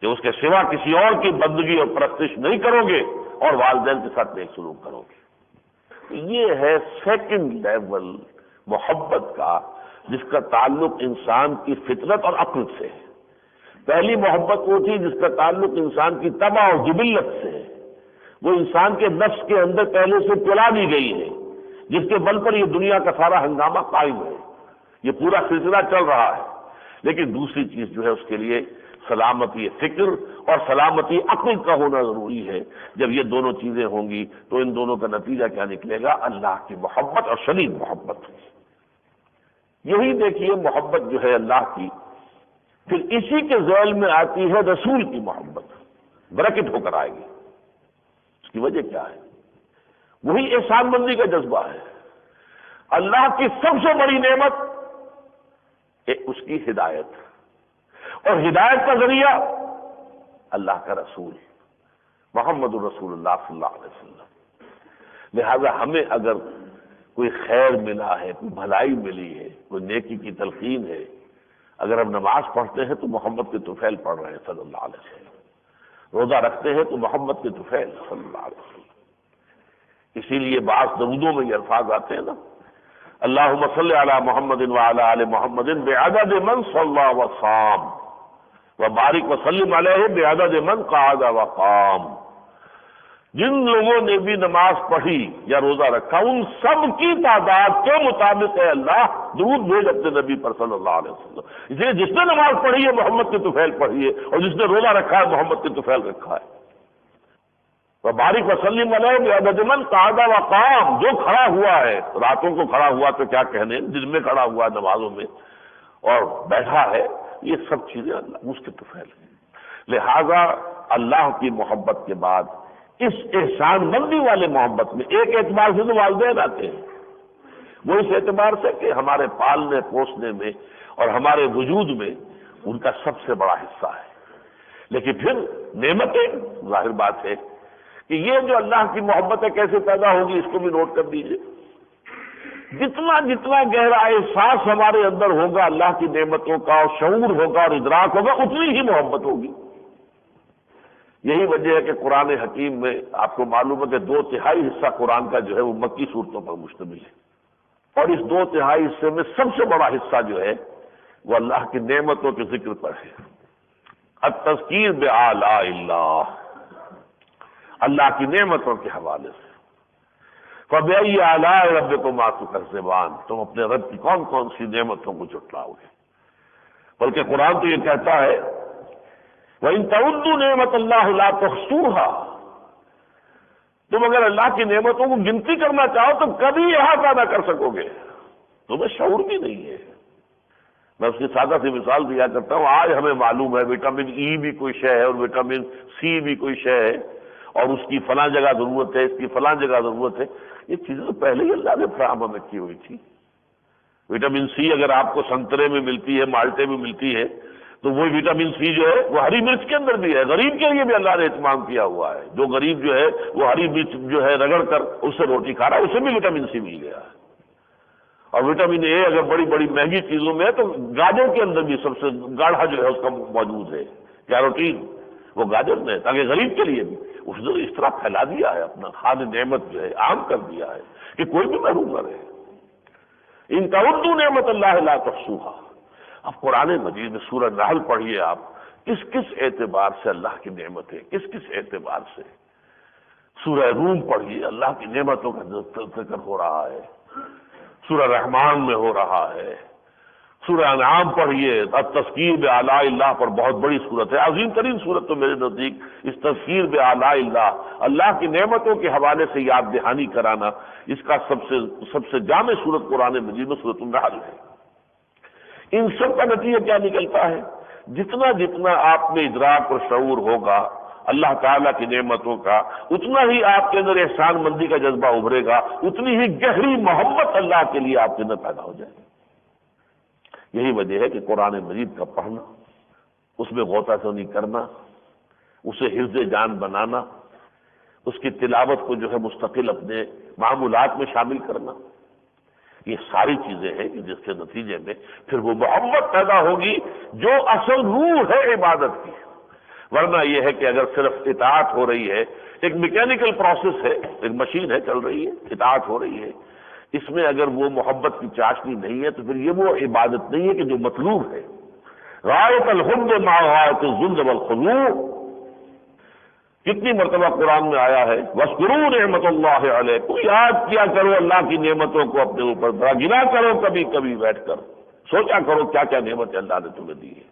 کہ اس کے سوا کسی اور کی بندگی اور پرستش نہیں کرو گے اور والدین کے ساتھ نیک سلوک کرو گے. یہ ہے سیکنڈ لیول محبت کا، جس کا تعلق انسان کی فطرت اور عقل سے ہے. پہلی محبت وہ تھی جس کا تعلق انسان کی طبع اور جبلت سے ہے، وہ انسان کے نفس کے اندر پہلے سے پلا دی گئی ہے، جس کے بل پر یہ دنیا کا سارا ہنگامہ قائم ہے، یہ پورا سلسلہ چل رہا ہے. لیکن دوسری چیز جو ہے اس کے لیے سلامتی فکر اور سلامتی عقل کا ہونا ضروری ہے. جب یہ دونوں چیزیں ہوں گی تو ان دونوں کا نتیجہ کیا نکلے گا؟ اللہ کی محبت اور شدید محبت. یہی دیکھیے محبت جو ہے اللہ کی، پھر اسی کے ذیل میں آتی ہے رسول کی محبت، بریکٹ ہو کر آئے گی. اس کی وجہ کیا ہے؟ وہی احسان مندی کا جذبہ ہے. اللہ کی سب سے بڑی نعمت اس کی ہدایت، اور ہدایت کا ذریعہ اللہ کا رسول محمد الرسول اللہ صلی اللہ علیہ وسلم. لہذا ہمیں اگر کوئی خیر ملا ہے، کوئی بھلائی ملی ہے، کوئی نیکی کی تلقین ہے، اگر ہم نماز پڑھتے ہیں تو محمد کے طفیل پڑھ رہے ہیں صلی اللہ علیہ وسلم، روزہ رکھتے ہیں تو محمد کے طفیل صلی اللہ علیہ وسلم۔ اسی لیے بعض درودوں میں یہ الفاظ آتے ہیں نا، اللہم صلی علی محمد وعلی آل محمد بعدد من صلی وصام وبارک وسلم علیہ بعدد من قعد وقام۔ جن لوگوں نے بھی نماز پڑھی یا روزہ رکھا ان سب کی تعداد کے مطابق ہے اللہ درود بھیج اپنے نبی پر صلی اللہ علیہ وسلم۔ اس لیے جس نے نماز پڑھی ہے محمد کے طفیل پڑھی ہے، اور جس نے روزہ رکھا ہے محمد کے طفیل رکھا ہے۔ وبارک وسلم علیہ بعدد من قعد وقام، جو کھڑا ہوا ہے، راتوں کو کھڑا ہوا تو کیا کہنے، دن میں کھڑا ہوا ہے نمازوں میں اور بیٹھا ہے، یہ سب چیزیں اللہ اس کے طفیل ہیں۔ لہذا اللہ کی محبت کے بعد اس احسان مندی والے محبت میں ایک اعتبار سے تو والدین آتے ہیں، وہ اس اعتبار سے کہ ہمارے پالنے پوسنے میں اور ہمارے وجود میں ان کا سب سے بڑا حصہ ہے۔ لیکن پھر نعمتیں، ظاہر بات ہے کہ یہ جو اللہ کی محبت ہے کیسے پیدا ہوگی، اس کو بھی نوٹ کر دیجئے۔ جتنا جتنا گہرا احساس ہمارے اندر ہوگا اللہ کی نعمتوں کا، اور شعور ہوگا اور ادراک ہوگا، اتنی ہی محبت ہوگی۔ یہی وجہ ہے کہ قرآن حکیم میں آپ کو معلوم ہے کہ 2/3 حصہ قرآن کا جو ہے وہ مکی صورتوں پر مشتمل ہے، اور اس 2/3 حصے میں سب سے بڑا حصہ جو ہے وہ اللہ کی نعمتوں کے ذکر پر ہے۔ التذکیر بآلاء اللہ، اللہ کی نعمتوں کے حوالے سے۔ فَبِأَيِّ آلَاءِ رَبِّكُمَا تُكَذِّبَانِ، تم اپنے رب کی کون کون سی نعمتوں کو جھٹلاؤ گے؟ بلکہ قرآن تو یہ کہتا ہے وَإِن تَعُدُّوا نِعْمَتَ اللَّهِ لَا تُحْصُوهَا، تم اگر اللہ کی نعمتوں کو گنتی کرنا چاہو تو کبھی احاطہ نہ کر سکو گے، تمہیں شعور بھی نہیں ہے۔ میں اس کی سادہ سی مثال دیا کرتا ہوں، آج ہمیں معلوم ہے وٹامن ای بھی کوئی شے ہے اور وٹامن سی بھی کوئی شے ہے، اور اس کی فلاں جگہ ضرورت ہے، اس کی فلاں جگہ ضرورت ہے، یہ چیزیں تو پہلے ہی اللہ نے فراہم ہمیں کی ہوئی تھی۔ وٹامن سی اگر آپ کو سنترے میں ملتی ہے، مالٹے میں ملتی ہے، تو وہی وٹامن سی جو ہے وہ ہری مرچ کے اندر بھی ہے۔ غریب کے لیے بھی اللہ نے اہتمام کیا ہوا ہے، جو غریب جو ہے وہ ہری مرچ جو ہے رگڑ کر اس سے روٹی کھا رہا ہے، اسے بھی وٹامن سی مل گیا ہے۔ اور وٹامن اے اگر بڑی بڑی مہنگی چیزوں میں ہے تو گاجر کے اندر بھی سب سے گاڑھا جو ہے اس کا موجود ہے، کیروٹین، وہ گاجر میں ہے، تاکہ غریب کے لیے بھی اس نے اس طرح پھیلا دیا ہے، اپنا خاد نعمت جو ہے عام کر دیا ہے کہ کوئی بھی محروم نہ رہے۔ ان تعدوا نعمت اللہ لا تحصوها۔ اب قرآن مجید میں سورہ نحل پڑھیے آپ، کس کس اعتبار سے اللہ کی نعمت ہے، کس کس اعتبار سے۔ سورہ روم پڑھیے، اللہ کی نعمتوں کا ذکر ہو رہا ہے، سورہ رحمان میں ہو رہا ہے۔ سورہ انعام پڑھیے، التذکیر بآلاء اللہ پر بہت بڑی صورت ہے، عظیم ترین صورت تو میرے نزدیک اس تذکیر بآلاء اللہ، اللہ کی نعمتوں کے حوالے سے یاد دہانی کرانا، اس کا سب سے جامع صورت قرآن مجید میں سورۃ النحل ہے۔ ان سب کا نتیجہ کیا نکلتا ہے؟ جتنا جتنا آپ میں ادراک اور شعور ہوگا اللہ تعالیٰ کی نعمتوں کا، اتنا ہی آپ کے اندر احسان مندی کا جذبہ ابھرے گا، اتنی ہی گہری محبت اللہ کے لیے آپ کے اندر پیدا ہو جائے گی۔ یہی وجہ ہے کہ قرآن مجید کا پڑھنا، اس میں غوطہ زنی کرنا، اسے حفظ جان بنانا، اس کی تلاوت کو جو ہے مستقل اپنے معمولات میں شامل کرنا، یہ ساری چیزیں ہیں کہ جس کے نتیجے میں پھر وہ محبت پیدا ہوگی جو اصل روح ہے عبادت کی۔ ورنہ یہ ہے کہ اگر صرف اطاعت ہو رہی ہے، ایک میکینیکل پروسیس ہے، ایک مشین ہے چل رہی ہے، اطاعت ہو رہی ہے، اس میں اگر وہ محبت کی چاشنی نہیں ہے تو پھر یہ وہ عبادت نہیں ہے کہ جو مطلوب ہے۔ غایت الحب مع غایت الذل والخضوع، کتنی مرتبہ قرآن میں آیا ہے وَاذْكُرُوا نِعْمَتَ اللَّهِ عَلَيْكُمْ، یاد کیا کرو اللہ کی نعمتوں کو اپنے اوپر، ذرا گنا کرو کبھی کبھی بیٹھ کر، سوچا کرو کیا کیا نعمت اللہ نے تمہیں دی ہے۔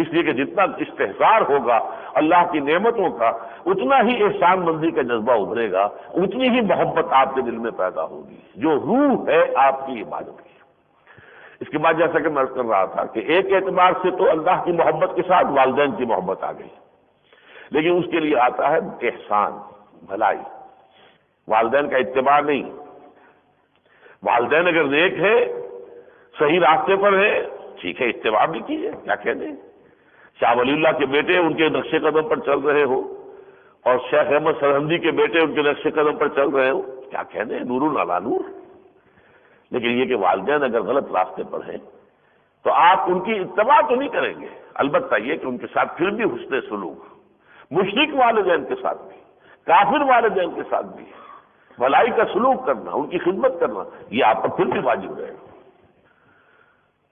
اس لیے کہ جتنا استحصار ہوگا اللہ کی نعمتوں کا، اتنا ہی احسان مندی کا جذبہ ابھرے گا، اتنی ہی محبت آپ کے دل میں پیدا ہوگی جو روح ہے آپ کی عبادت کی۔ اس کے بعد جیسا کہ میں عرض کر رہا تھا کہ ایک اعتبار سے تو اللہ کی محبت کے ساتھ والدین کی محبت آ گئی، لیکن اس کے لیے آتا ہے احسان، بھلائی۔ والدین کا اتباع نہیں، والدین اگر نیک ہے، صحیح راستے پر ہے، ٹھیک ہے اتباع بھی کیجیے، کیا کہنے۔ شاہ ولی اللہ کے بیٹے ان کے نقش قدم پر چل رہے ہو، اور شیخ احمد سرہندی کے بیٹے ان کے نقش قدم پر چل رہے ہو، کیا کہنے، نور علی نور۔ لیکن یہ کہ والدین اگر غلط راستے پر ہیں تو آپ ان کی اتباع تو نہیں کریں گے، البتہ یہ کہ ان کے ساتھ پھر بھی حسن سلوک، مشرک والدین کے ساتھ بھی، کافر والدین کے ساتھ بھی بھلائی کا سلوک کرنا، ان کی خدمت کرنا، یہ آپ پر پھر بھی واجب رہے گا۔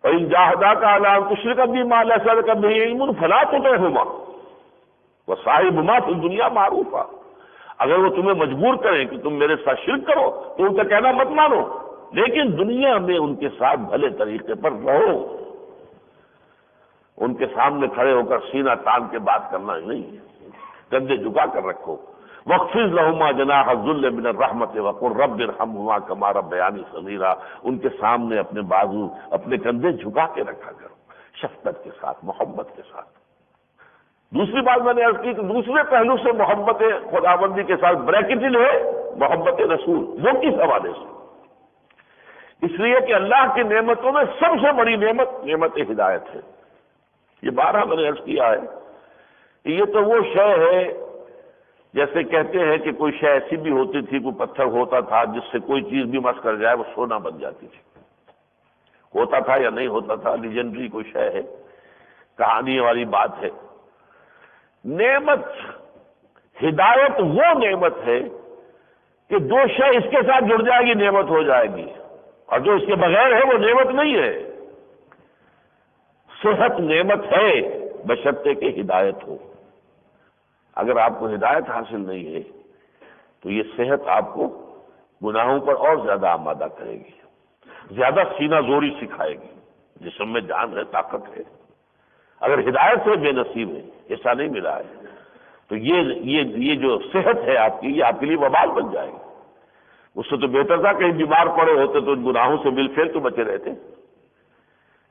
وَإِن جَاهَدَاكَ عَلَىٰ أَن تُشْرِكَ بِي مَا لَيْسَ لَكَ بِهِ عِلْمٌ فَلَا تُطِعْهُمَا وَصَاحِبْهُمَا فِي الدُّنْيَا مَعْرُوفًا، اگر وہ تمہیں مجبور کریں کہ تم میرے ساتھ شرک کرو تو ان کا کہنا مت مانو، لیکن دنیا میں ان کے ساتھ بھلے طریقے پر رہو، ان کے سامنے کھڑے ہو کر سینہ تان کے بات کرنا ہی نہیں ہے، کندھے جھکا کر رکھو۔ وَاخْفِضْ لَهُمَا جَنَاحَ الذُّلِّ مِنَ الرَّحْمَةِ وَقُلْ رَبِّ ارْحَمْهُمَا كَمَا رَبَّيَانِي صَغِيرًا، ان کے سامنے اپنے بازو، اپنے کندھے جھکا کے رکھا کرو، شفقت کے ساتھ، محبت کے ساتھ۔ دوسری بات میں نے عرض کی کہ دوسرے پہلو سے محبت خداوندی کے ساتھ بریکٹڈ ہے محبت رسول، وہ کس حوالے سے؟ اس لیے کہ اللہ کی نعمتوں میں سب سے بڑی نعمت ہدایت ہے۔ یہ بارہ میں نے عرض کیا ہے کہ یہ تو وہ شے ہے، جیسے کہتے ہیں کہ کوئی شے ایسی بھی ہوتی تھی، کوئی پتھر ہوتا تھا جس سے کوئی چیز بھی مس کر جائے وہ سونا بن جاتی تھی، ہوتا تھا یا نہیں ہوتا تھا، لیجنڈری کوئی شے ہے، کہانی والی بات ہے۔ نعمت ہدایت وہ نعمت ہے کہ جو شے اس کے ساتھ جڑ جائے گی نعمت ہو جائے گی، اور جو اس کے بغیر ہے وہ نعمت نہیں ہے۔ صحت نعمت ہے بشرطے کہ ہدایت ہو، اگر آپ کو ہدایت حاصل نہیں ہے تو یہ صحت آپ کو گناہوں پر اور زیادہ آمادہ کرے گی، زیادہ سینہ زوری سکھائے گی، جسم میں جان ہے، طاقت ہے۔ اگر ہدایت سے بے نصیب ہے، ایسا نہیں ملا ہے، تو یہ جو صحت ہے آپ کی، یہ آپ کے لیے وبال بن جائے گی۔ اس سے تو بہتر تھا کہیں بیمار پڑے ہوتے تو ان گناہوں سے بالفعل تو بچے رہتے،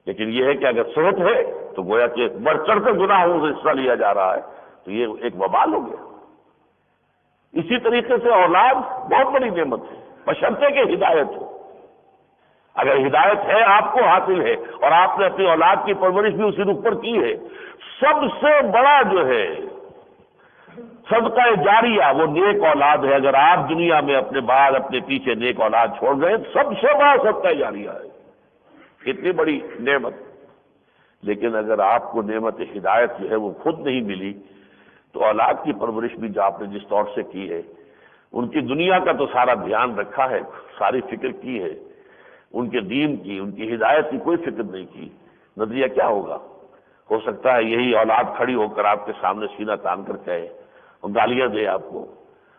لیکن یہ ہے کہ اگر صحت ہے تو گویا کہ بڑھ چڑھ کر گناہوں سے حصہ لیا جا رہا ہے، تو یہ ایک وبال ہو گیا۔ اسی طریقے سے اولاد بہت بڑی نعمت ہے بشرطے کہ ہدایت ہو۔ اگر ہدایت ہے آپ کو حاصل ہے اور آپ نے اپنی اولاد کی پرورش بھی اسی رخ پر کی ہے، سب سے بڑا جو ہے صدقہ جاریہ وہ نیک اولاد ہے۔ اگر آپ دنیا میں اپنے بعد اپنے پیچھے نیک اولاد چھوڑ گئے، سب سے بڑا صدقہ جاریہ ہے، اتنی بڑی نعمت۔ لیکن اگر آپ کو نعمت ہدایت جو ہے وہ خود نہیں ملی تو اولاد کی پرورش بھی جو آپ نے جس طور سے کی ہے، ان کی دنیا کا تو سارا دھیان رکھا ہے، ساری فکر کی ہے، ان کے دین کی، ان کی ہدایت کی کوئی فکر نہیں کی، نتیجہ کیا ہوگا؟ ہو سکتا ہے یہی اولاد کھڑی ہو کر آپ کے سامنے سینہ تان کر کہے اور گالیاں دے آپ کو،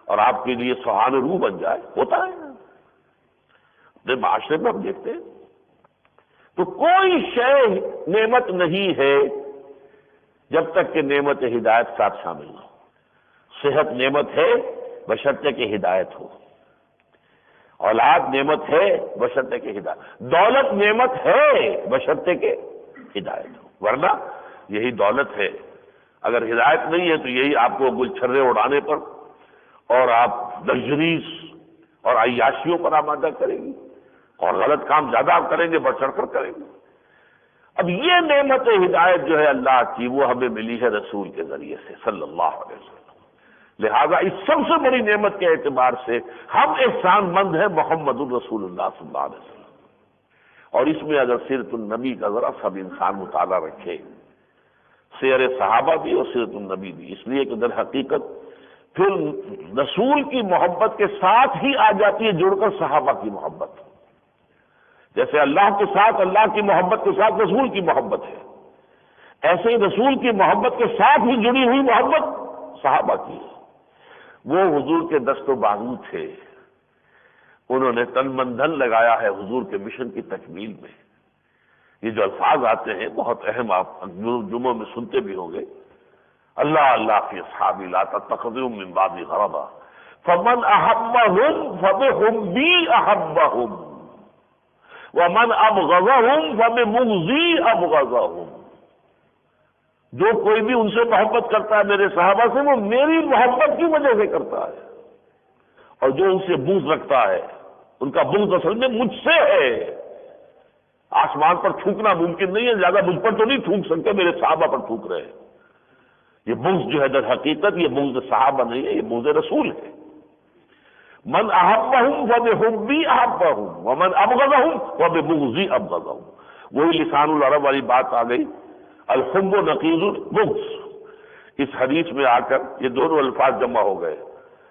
اور آپ کے لیے سہان روح بن جائے، ہوتا ہے اپنے معاشرے میں ہم دیکھتے ہیں۔ تو کوئی شے نعمت نہیں ہے جب تک کہ نعمت ہدایت ساتھ شامل نہ ہو۔ صحت نعمت ہے بشرطے کہ ہدایت ہو، اولاد نعمت ہے بشرطے کہ ہدایت، دولت نعمت ہے بشرطے کہ ہدایت ہو، ورنہ یہی دولت ہے، اگر ہدایت نہیں ہے تو یہی آپ کو گلچھرے اڑانے پر اور آپ لگژریز اور عیاشیوں پر آمادہ کرے گی، اور غلط کام زیادہ آپ کریں گے، بڑھ چڑھ کر کریں گے۔ اب یہ نعمت ہدایت جو ہے اللہ کی، وہ ہمیں ملی ہے رسول کے ذریعے سے صلی اللہ علیہ وسلم۔ لہذا اس سب سے بڑی نعمت کے اعتبار سے ہم احسان مند ہیں محمد الرسول اللہ صلی اللہ علیہ وسلم۔ اور اس میں اگر سیرت النبی کا ذرا سب انسان مطالعہ رکھے، سیر صحابہ بھی اور سیرت النبی بھی، اس لیے کہ در حقیقت پھر رسول کی محبت کے ساتھ ہی آ جاتی ہے جڑ کر صحابہ کی محبت، جیسے اللہ کے ساتھ اللہ کی محبت کے ساتھ رسول کی محبت ہے، ایسے ہی رسول کی محبت کے ساتھ ہی جڑی ہوئی محبت صحابہ کی ہے۔ وہ حضور کے دست و بازو تھے، انہوں نے تن من دھن لگایا ہے حضور کے مشن کی تکمیل میں۔ یہ جو الفاظ آتے ہیں بہت اہم، آپ جمعوں میں سنتے بھی ہوں گے، اللہ اللہ فی اصحابی لا تتخذوا من بعدی غرضا فمن احبهم فبحبی احبهم ومن ابغضهم فببغضی ابغضهم۔ جو کوئی بھی ان سے محبت کرتا ہے میرے صحابہ سے، وہ میری محبت کی وجہ سے کرتا ہے، اور جو ان سے بغض رکھتا ہے ان کا بغض اصل میں مجھ سے ہے۔ آسمان پر تھوکنا ممکن نہیں ہے، زیادہ مجھ پر تو نہیں تھوک سکتے، میرے صحابہ پر تھوک رہے ہیں۔ یہ بغض جو ہے در حقیقت یہ بغض صحابہ نہیں ہے، یہ بغض رسول ہے۔ من احبہم فبحبی احبہم ومن ابغضہم فببغضی ابغضہم. وہی لسان العرب والی بات آ گئی، الحب نقیض البغض. اس حدیث میں آ کر یہ دونوں الفاظ جمع ہو گئے.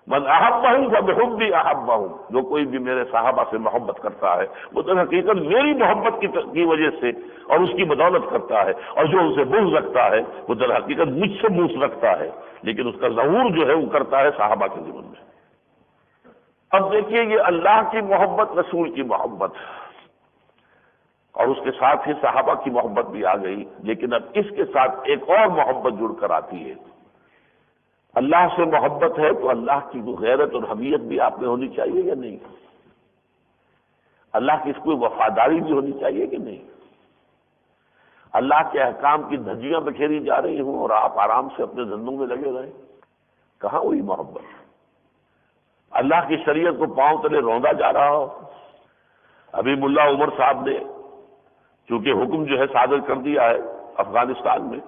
من احبہم فبحبی احبہم، جو کوئی بھی میرے صحابہ سے محبت کرتا ہے وہ در حقیقت میری محبت کی وجہ سے اور اس کی بدولت کرتا ہے، اور جو ان سے بغض رکھتا ہے وہ در حقیقت مجھ سے بغض رکھتا ہے، لیکن اس کا ظہور جو ہے وہ کرتا ہے صحابہ کے ذمن میں. اب دیکھیے یہ اللہ کی محبت، رسول کی محبت، اور اس کے ساتھ ہی صحابہ کی محبت بھی آ گئی، لیکن اب اس کے ساتھ ایک اور محبت جڑ کر آتی ہے. اللہ سے محبت ہے تو اللہ کی غیرت اور حمیت بھی آپ میں ہونی چاہیے یا نہیں؟ اللہ کی اس کو وفاداری بھی ہونی چاہیے کہ نہیں؟ اللہ کے احکام کی دھجیاں بکھیری جا رہی ہوں اور آپ آرام سے اپنے دھندوں میں لگے رہیں، کہاں ہوئی محبت؟ اللہ کی شریعت کو پاؤں تلے روندا جا رہا ہو. ابھی ملا عمر صاحب نے چونکہ حکم جو ہے صادر کر دیا ہے افغانستان میں،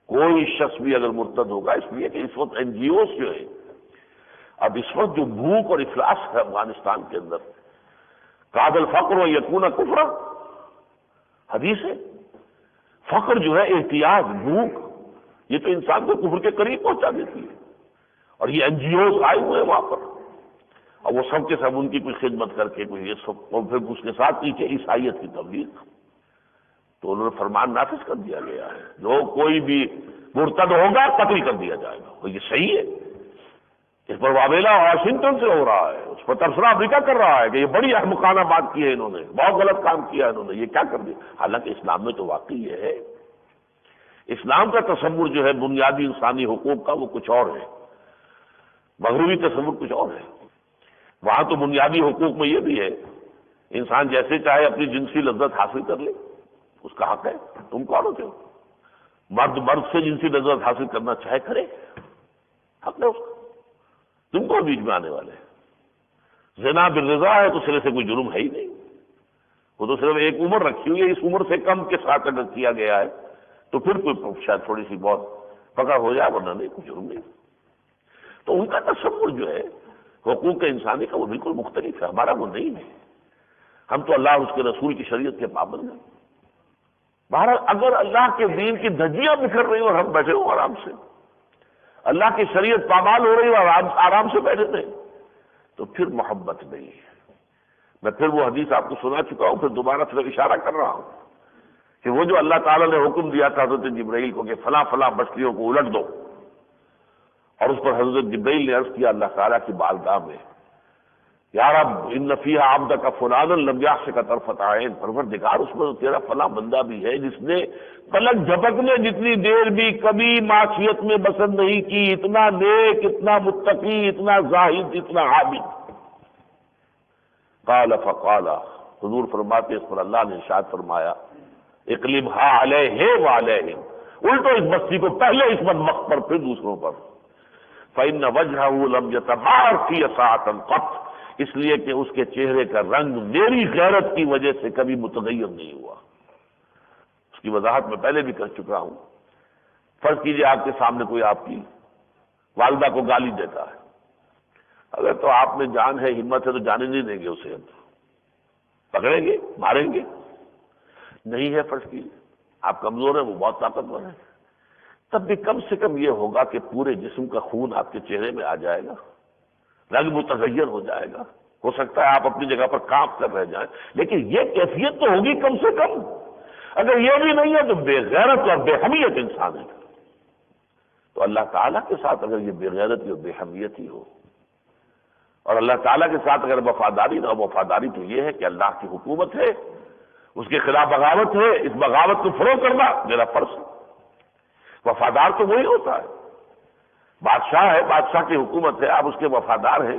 کوئی شخص بھی اگر مرتد ہوگا، اس لیے کہ اس وقت این جی اوز جو ہے، اب اس وقت جو بھوک اور افلاس ہے افغانستان کے اندر، کاد الفقر و یکون کفرا، حدیث ہے. فقر جو ہے، احتیاج، بھوک، یہ تو انسان کو کفر کے قریب پہنچا دیتی ہے. اور یہ این جی اوز آئے ہوئے ہیں وہاں پر، اور وہ سب کے سب ان کی کوئی خدمت کر کے کوئی یہ سب، اور پھر اس کے ساتھ پیچھے عیسائیت کی تبلیغ. تو انہوں نے فرمان نافذ کر دیا گیا ہے، جو کوئی بھی مرتد ہوگا قتل کر دیا جائے گا. اور یہ صحیح ہے، اس پر واویلا واشنگٹن سے ہو رہا ہے، اس پر تبصرہ امریکہ کر رہا ہے کہ یہ بڑی احمقانہ بات کی ہے انہوں نے، بہت غلط کام کیا انہوں نے، یہ کیا کر دیا. حالانکہ اسلام میں تو واقعی یہ ہے. اسلام کا تصور جو ہے بنیادی انسانی حقوق کا وہ کچھ اور ہے، مغربی تصور کچھ اور ہے. وہاں تو بنیادی حقوق میں یہ بھی ہے انسان جیسے چاہے اپنی جنسی لذت حاصل کر لے، اس کا حق ہے. تم کون ہوتے ہو؟ مرد سے جنسی لذت حاصل کرنا چاہے کرے، حق ہے اس کا. تم کو بیچ میں آنے والے. زنا بالرضا ہے تو سرے سے کوئی جرم ہے ہی نہیں، وہ تو صرف ایک عمر رکھی ہوئی ہے، اس عمر سے کم کے ساتھ اگر کیا گیا ہے تو پھر کوئی شاید تھوڑی سی بہت پکڑ ہو جائے، ورنہ نہیں، کوئی جرم نہیں. تو ان کا تصور جو ہے حقوق انسانی کا وہ بالکل مختلف ہے، ہمارا وہ نہیں ہے. ہم تو اللہ اور اس کے رسول کی شریعت کے پابند ہیں. بہرحال اگر اللہ کے دین کی دھجیاں بکھر رہی اور ہم بیٹھے ہوں آرام سے، اللہ کی شریعت پامال ہو رہی اور آرام سے بیٹھے تھے، تو پھر محبت نہیں ہے. میں پھر وہ حدیث آپ کو سنا چکا ہوں، پھر دوبارہ صرف اشارہ کر رہا ہوں کہ وہ جو اللہ تعالیٰ نے حکم دیا تھا حضرت جبرائیل کو کہ فلاں فلاں مچھلیوں کو الٹ دو، اور اس پر حضرت جبرائیل نے عرض کیا اللہ تعالیٰ کی بارگاہ میں، یا رب ان فیہا عبدک فلانا لم یعصک طرفۃ عین، پروردگار اس میں تو تیرا فلاں بندہ بھی ہے جس نے پلک جھپکنے جتنی دیر بھی کبھی معصیت میں بسر نہیں کی، اتنا نیک، اتنا متقی، اتنا زاہد، اتنا عابد. قال فقال، حضور فرماتے اس پر اللہ نے ارشاد فرمایا اقلبھا علیہ وعلیہم، الٹو اس بستی کو پہلے اس بدبخت پر پھر دوسروں پر. فإن وجهه لم يتغير في ساعة قط، اس لیے کہ اس کے چہرے کا رنگ میری غیرت کی وجہ سے کبھی متغیر نہیں ہوا. اس کی وضاحت میں پہلے بھی کر چکا ہوں. فرض کیجئے آپ کے سامنے کوئی آپ کی والدہ کو گالی دیتا ہے، اگر تو آپ میں جان ہے، ہمت ہے، تو جانے نہیں دیں گے اسے، پکڑیں گے، ماریں گے. نہیں ہے، فرض کیجئے آپ کمزور ہیں، وہ بہت طاقتور ہے، تب بھی کم سے کم یہ ہوگا کہ پورے جسم کا خون آپ کے چہرے میں آ جائے گا، رنگ متغیر ہو جائے گا، ہو سکتا ہے آپ اپنی جگہ پر کانپ کر رہ جائیں، لیکن یہ کیفیت تو ہوگی کم سے کم. اگر یہ بھی نہیں ہے تو بے غیرت اور بے حمیت انسان ہے. تو اللہ تعالیٰ کے ساتھ اگر یہ بے غیرتی اور بے حمیتی ہو، اور اللہ تعالیٰ کے ساتھ اگر وفاداری نہ ہو، وفاداری تو یہ ہے کہ اللہ کی حکومت ہے، اس کے خلاف بغاوت ہے، اس بغاوت کو فروغ کرنا میرا فرض ہے. وفادار تو وہی ہوتا ہے، بادشاہ ہے، بادشاہ کی حکومت ہے، آپ اس کے وفادار ہیں.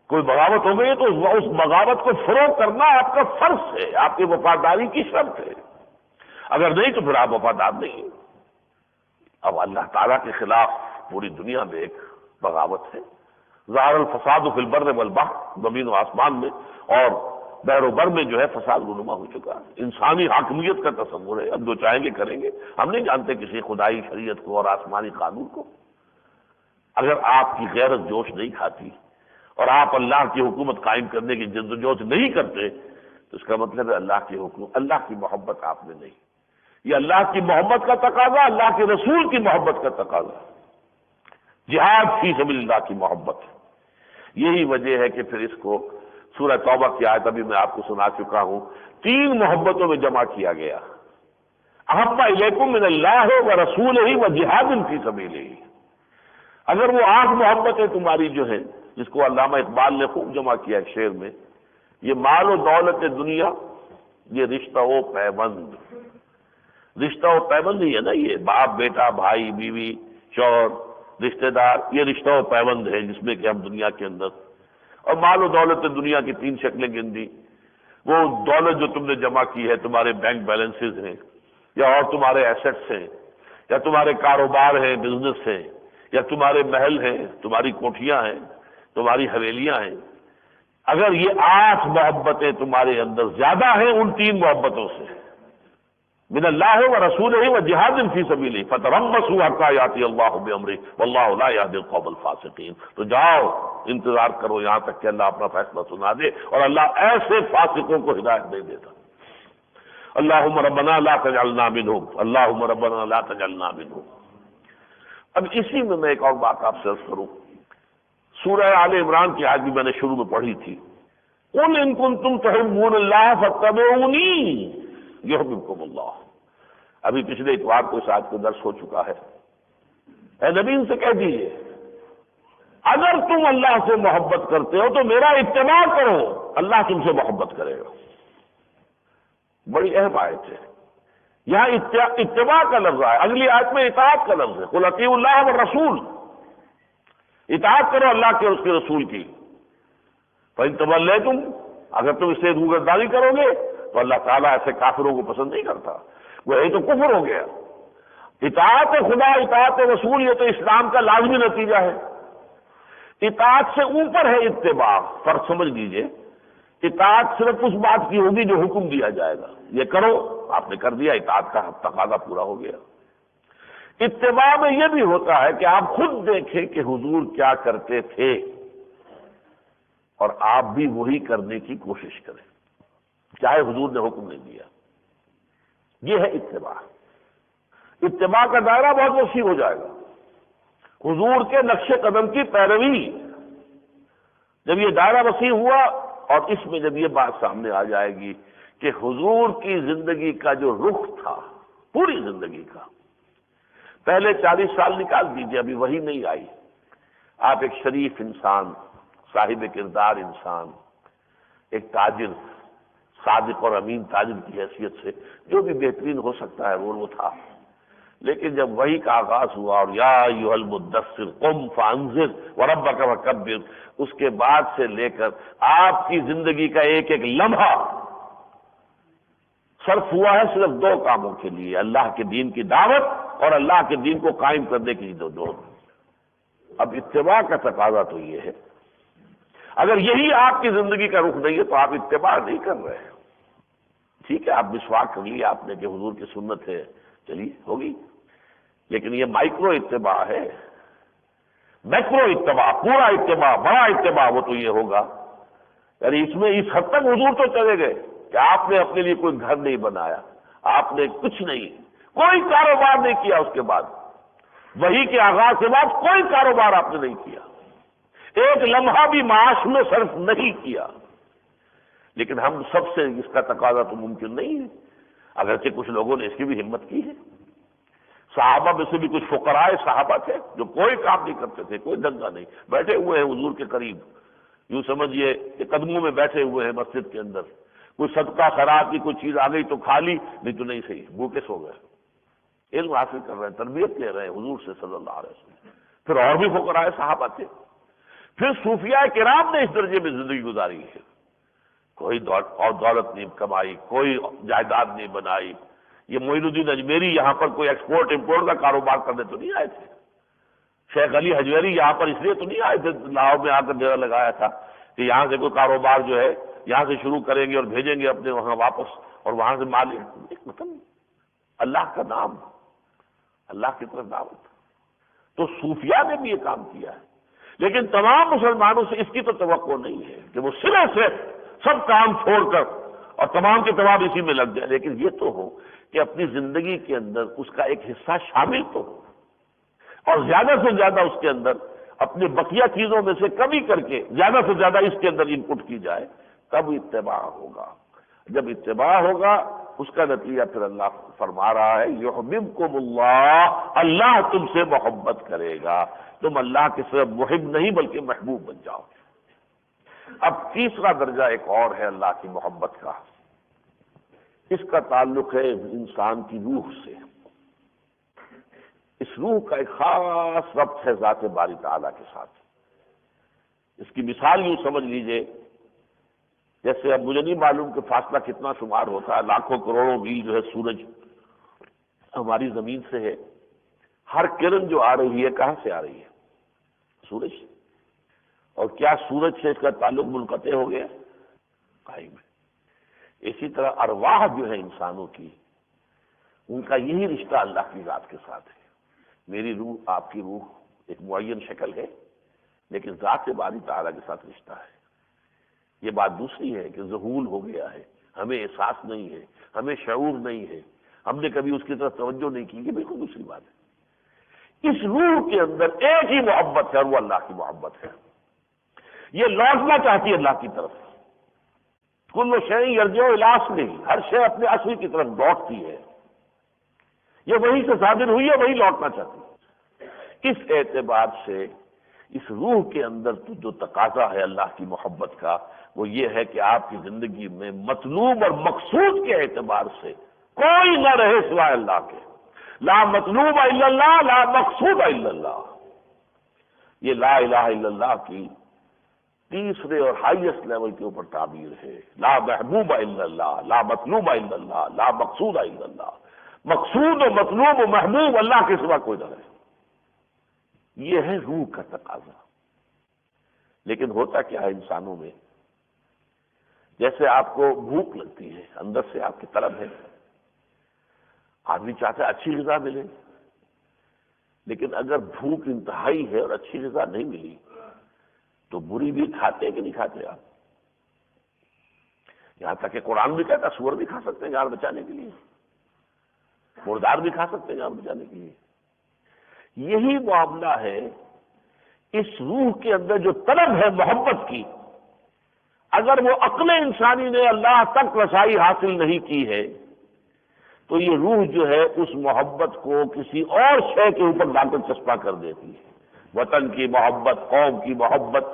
کوئی بغاوت ہو گئی تو اس بغاوت کو فروغ کرنا آپ کا فرض ہے، آپ کی وفاداری کی شرط ہے. اگر نہیں تو پھر آپ وفادار نہیں. اب اللہ تعالیٰ کے خلاف پوری دنیا میں ایک بغاوت ہے. ظاہر الفساد فی البر والبحر، زمین و آسمان میں اور بحر و بر میں جو ہے فساد رونما ہو چکا ہے. انسانی حاکمیت کا تصور ہے، اب جو چاہیں گے کریں گے. ہم نہیں جانتے کسی خدائی شریعت کو اور آسمانی قانون کو. اگر آپ کی غیرت جوش نہیں کھاتی، اور آپ اللہ کی حکومت قائم کرنے کی جدوجہد نہیں کرتے تو اس کا مطلب ہے اللہ کی حکومت، اللہ کی محبت آپ میں نہیں. یہ اللہ کی محبت کا تقاضا، اللہ کے رسول کی محبت کا تقاضا، جہاد فی سبیل اللہ کی محبت. یہی وجہ ہے کہ پھر اس کو سورہ توبہ کی آیت ابھی میں آپ کو سنا چکا ہوں، 3 محبتوں میں جمع کیا گیا. احب الیکم من اللہ و رسولہ و جہاد فی سبیلہ. اگر وہ 8 محبتیں تمہاری جو ہیں، جس کو علامہ اقبال نے خوب جمع کیا ایک شعر میں، یہ مال و دولت دنیا، یہ رشتہ و پیوند. رشتہ و پیوند ہی ہے نا، یہ باپ بیٹا، بھائی بیوی، شوہر، رشتہ دار، یہ رشتہ و پیوند ہے جس میں کہ ہم دنیا کے اندر. اور مال و دولت دنیا کی 3 شکلیں گن دی. وہ دولت جو تم نے جمع کی ہے، تمہارے بینک بیلنسز ہیں، یا اور تمہارے ایسٹس ہیں، یا تمہارے کاروبار ہیں، بزنس ہیں، یا تمہارے محل ہیں، تمہاری کوٹھیاں ہیں، تمہاری حویلیاں ہیں. اگر یہ 8 محبتیں تمہارے اندر زیادہ ہیں ان 3 محبتوں سے، من اللہ و رسولہ و جہاد فی سبیلہ فتربصوا حتی یاتی اللہ بامرہ واللہ لا یہدی القوم الفاسقین. تو جاؤ انتظار کرو یہاں تک کہ اللہ اپنا فیصلہ سنا دے، اور اللہ ایسے فاسقوں کو ہدایت نہیں دیتا. اللہم ربنا لا تجعلنا منہم، اللہم ربنا لا تجعلنا منہم. اب اسی میں ایک اور بات آپ سے عرض کروں. سورہ آل عمران کی آیت بھی میں نے شروع میں پڑھی تھی، قل ان کنتم تحبون اللہ فاتبعونی یحببکم اللہ. ابھی پچھلے اتوار کو اس آیت کو درس ہو چکا ہے. اے نبی ان سے کہہ دیجیے اگر تم اللہ سے محبت کرتے ہو تو میرا اتباع کرو، اللہ تم سے محبت کرے گا. بڑی اہم آیت ہے. یہاں اتباع کا لفظ ہے، اگلی آیت میں اطاعت کا لفظ ہے. قل اطیعوا اللہ والرسول، اطاعت کرو اللہ کے اور اس کے رسول کی. فإن توليتم، اگر تم اس سے روگردانی کرو گے تو اللہ تعالیٰ ایسے کافروں کو پسند نہیں کرتا. وہ یہ تو کفر ہو گیا. اطاعت خدا، اطاعت رسول، یہ تو اسلام کا لازمی نتیجہ ہے. اطاعت سے اوپر ہے اتباع. فرق سمجھ لیجئے، اطاعت صرف اس بات کی ہوگی جو حکم دیا جائے گا، یہ کرو، آپ نے کر دیا، اطاعت کا تقاضا پورا ہو گیا. اتباع میں یہ بھی ہوتا ہے کہ آپ خود دیکھیں کہ حضور کیا کرتے تھے اور آپ بھی وہی کرنے کی کوشش کریں، چاہے حضور نے حکم نہیں دیا. یہ ہے اتباع. اتباع کا دائرہ بہت وسیع ہو جائے گا. حضور کے نقش قدم کی پیروی، جب یہ دائرہ وسیع ہوا، اور اس میں جب یہ بات سامنے آ جائے گی کہ حضور کی زندگی کا جو رخ تھا، پوری زندگی کا، پہلے 40 سال نکال دیجیے، ابھی وہی نہیں آئی. آپ ایک شریف انسان، صاحب کردار انسان، ایک تاجر، صادق اور امین تاجر کی حیثیت سے جو بھی بہترین ہو سکتا ہے وہ تھا. لیکن جب وحی کا آغاز ہوا اور یا ایھا المدثر قم فانذر وربک فکبر، اس کے بعد سے لے کر آپ کی زندگی کا ایک ایک لمحہ صرف ہوا ہے صرف 2 کاموں کے لیے، اللہ کے دین کی دعوت اور اللہ کے دین کو قائم کرنے کی جدوجہد. اب اتباع کا تقاضا تو یہ ہے، اگر یہی آپ کی زندگی کا رخ نہیں ہے تو آپ اتباع نہیں کر رہے ہیں. ٹھیک ہے، آپ مسواک کر لیے آپ نے کہ حضور کی سنت ہے، چلیے ہوگی، لیکن یہ مائکرو اتباع ہے. میکرو اتباع، پورا اتباع، بڑا اتباع، وہ تو یہ ہوگا یعنی اس میں اس حد تک حضور تو چلے گئے کہ آپ نے اپنے لیے کوئی گھر نہیں بنایا، آپ نے کچھ نہیں، کوئی کاروبار نہیں کیا. اس کے بعد وحی کے آغاز کے بعد کوئی کاروبار آپ نے نہیں کیا، ایک لمحہ بھی معاش میں صرف نہیں کیا. لیکن ہم سب سے اس کا تقاضا تو ممکن نہیں ہے، اگرچہ کچھ لوگوں نے اس کی بھی ہمت کی ہے. صحابہ میں سے بھی کچھ فقراء صحابہ تھے جو کوئی کام نہیں کرتے تھے، کوئی دنگا نہیں، بیٹھے ہوئے ہیں حضور کے قریب، یوں سمجھیے کہ قدموں میں بیٹھے ہوئے ہیں مسجد کے اندر. کوئی صدقہ خیرات کی کوئی چیز آ گئی تو کھا لی، نہیں تو نہیں صحیح، بھوکے سو گئے. علم حاصل کر رہے ہیں، تربیت لے رہے ہیں حضور سے صلی اللہ علیہ وسلم. پھر اور بھی فقراء صحابہ تھے. پھر صوفیاء کرام نے اس درجے میں زندگی گزاری ہے، کوئی اور دولت نہیں کمائی، کوئی جائیداد نہیں بنائی. یہ معین الدین اجمیری یہاں پر کوئی ایکسپورٹ امپورٹ کا کاروبار کرنے تو نہیں آئے تھے. شیخ علی حجویری یہاں پر اس لیے تو نہیں آئے تھے، لاہور میں آ کر ڈیرا لگایا تھا کہ یہاں سے کوئی کاروبار جو ہے یہاں سے شروع کریں گے اور بھیجیں گے اپنے وہاں واپس، اور وہاں سے مال. مطلب اللہ کا نام، اللہ کی طرف دعوت. تو صوفیاء نے بھی یہ کام کیا ہے. لیکن تمام مسلمانوں سے اس کی تو توقع نہیں ہے کہ وہ سرے سے سب کام چھوڑ کر اور تمام کے تمام اسی میں لگ جائے، لیکن یہ تو ہو کہ اپنی زندگی کے اندر اس کا ایک حصہ شامل تو ہو، اور زیادہ سے زیادہ اس کے اندر اپنے بقیہ چیزوں میں سے کمی کر کے زیادہ سے زیادہ اس کے اندر انپٹ کی جائے، تب اتباع ہوگا۔ جب اتباع ہوگا اس کا نتیجہ پھر اللہ فرما رہا ہے یحببکم اللہ، اللہ تم سے محبت کرے گا، تم اللہ کے صرف محب نہیں بلکہ محبوب بن جاؤ۔ اب تیسرا درجہ ایک اور ہے اللہ کی محبت کا، اس کا تعلق ہے انسان کی روح سے۔ اس روح کا ایک خاص ربط ہے ذات باری تعالیٰ کے ساتھ۔ اس کی مثال یوں سمجھ لیجئے، جیسے اب مجھے نہیں معلوم کہ فاصلہ کتنا شمار ہوتا ہے، لاکھوں کروڑوں میل جو ہے سورج ہماری زمین سے ہے، ہر کرن جو آ رہی ہے کہاں سے آ رہی ہے؟ سورج سے۔ اور کیا سورج سے اس کا تعلق منقطع ہو گیا؟ قائم ہے۔ اسی طرح ارواح جو ہے انسانوں کی، ان کا یہی رشتہ اللہ کی ذات کے ساتھ ہے۔ میری روح، آپ کی روح ایک معین شکل ہے، لیکن ذات باری تعالیٰ کے ساتھ رشتہ ہے۔ یہ بات دوسری ہے کہ ذہول ہو گیا ہے، ہمیں احساس نہیں ہے، ہمیں شعور نہیں ہے، ہم نے کبھی اس کی طرف توجہ نہیں کی، یہ بالکل دوسری بات ہے۔ اس روح کے اندر ایک ہی محبت ہے اور وہ اللہ کی محبت ہے۔ یہ لوٹنا چاہتی ہے اللہ کی طرف۔ کل شیء یرجع الی اصلہ، ہر شے اپنے اصل کی طرف لوٹتی ہے، یہ وہیں سے صادر ہوئی ہے، وہی لوٹنا چاہتی ہے۔ اس اعتبار سے اس روح کے اندر تو جو تقاضا ہے اللہ کی محبت کا، وہ یہ ہے کہ آپ کی زندگی میں مطلوب اور مقصود کے اعتبار سے کوئی نہ رہے سوائے اللہ کے۔ لا مطلوب الا اللہ، لا مقصود الا اللہ۔ یہ لا الہ الا اللہ کی تیسرے اور ہائیسٹ لیول کے اوپر تعبیر ہے۔ لا محبوب الا اللہ، لا مطلوب الا اللہ، لا مقصود الا اللہ۔ مقصود و مطلوب و محبوب اللہ کے سوا کوئی نہ رہے، یہ ہے روح کا تقاضا۔ لیکن ہوتا کیا ہے انسانوں میں، جیسے آپ کو بھوک لگتی ہے، اندر سے آپ کی طلب ہے، آدمی چاہتا ہے اچھی غذا ملے، لیکن اگر بھوک انتہائی ہے اور اچھی غذا نہیں ملی تو بری بھی کھاتے کہ نہیں کھاتے آپ؟ یہاں تک کہ قرآن بھی کہتا سور بھی کھا سکتے ہیں جان بچانے کے لیے، مردار بھی کھا سکتے ہیں جان بچانے کے لیے۔ یہی معاملہ ہے اس روح کے اندر جو طلب ہے محبت کی، اگر وہ عقل انسانی نے اللہ تک رسائی حاصل نہیں کی ہے تو یہ روح جو ہے اس محبت کو کسی اور شے کے اوپر لا کر چسپاں کر دیتی ہے۔ وطن کی محبت، قوم کی محبت،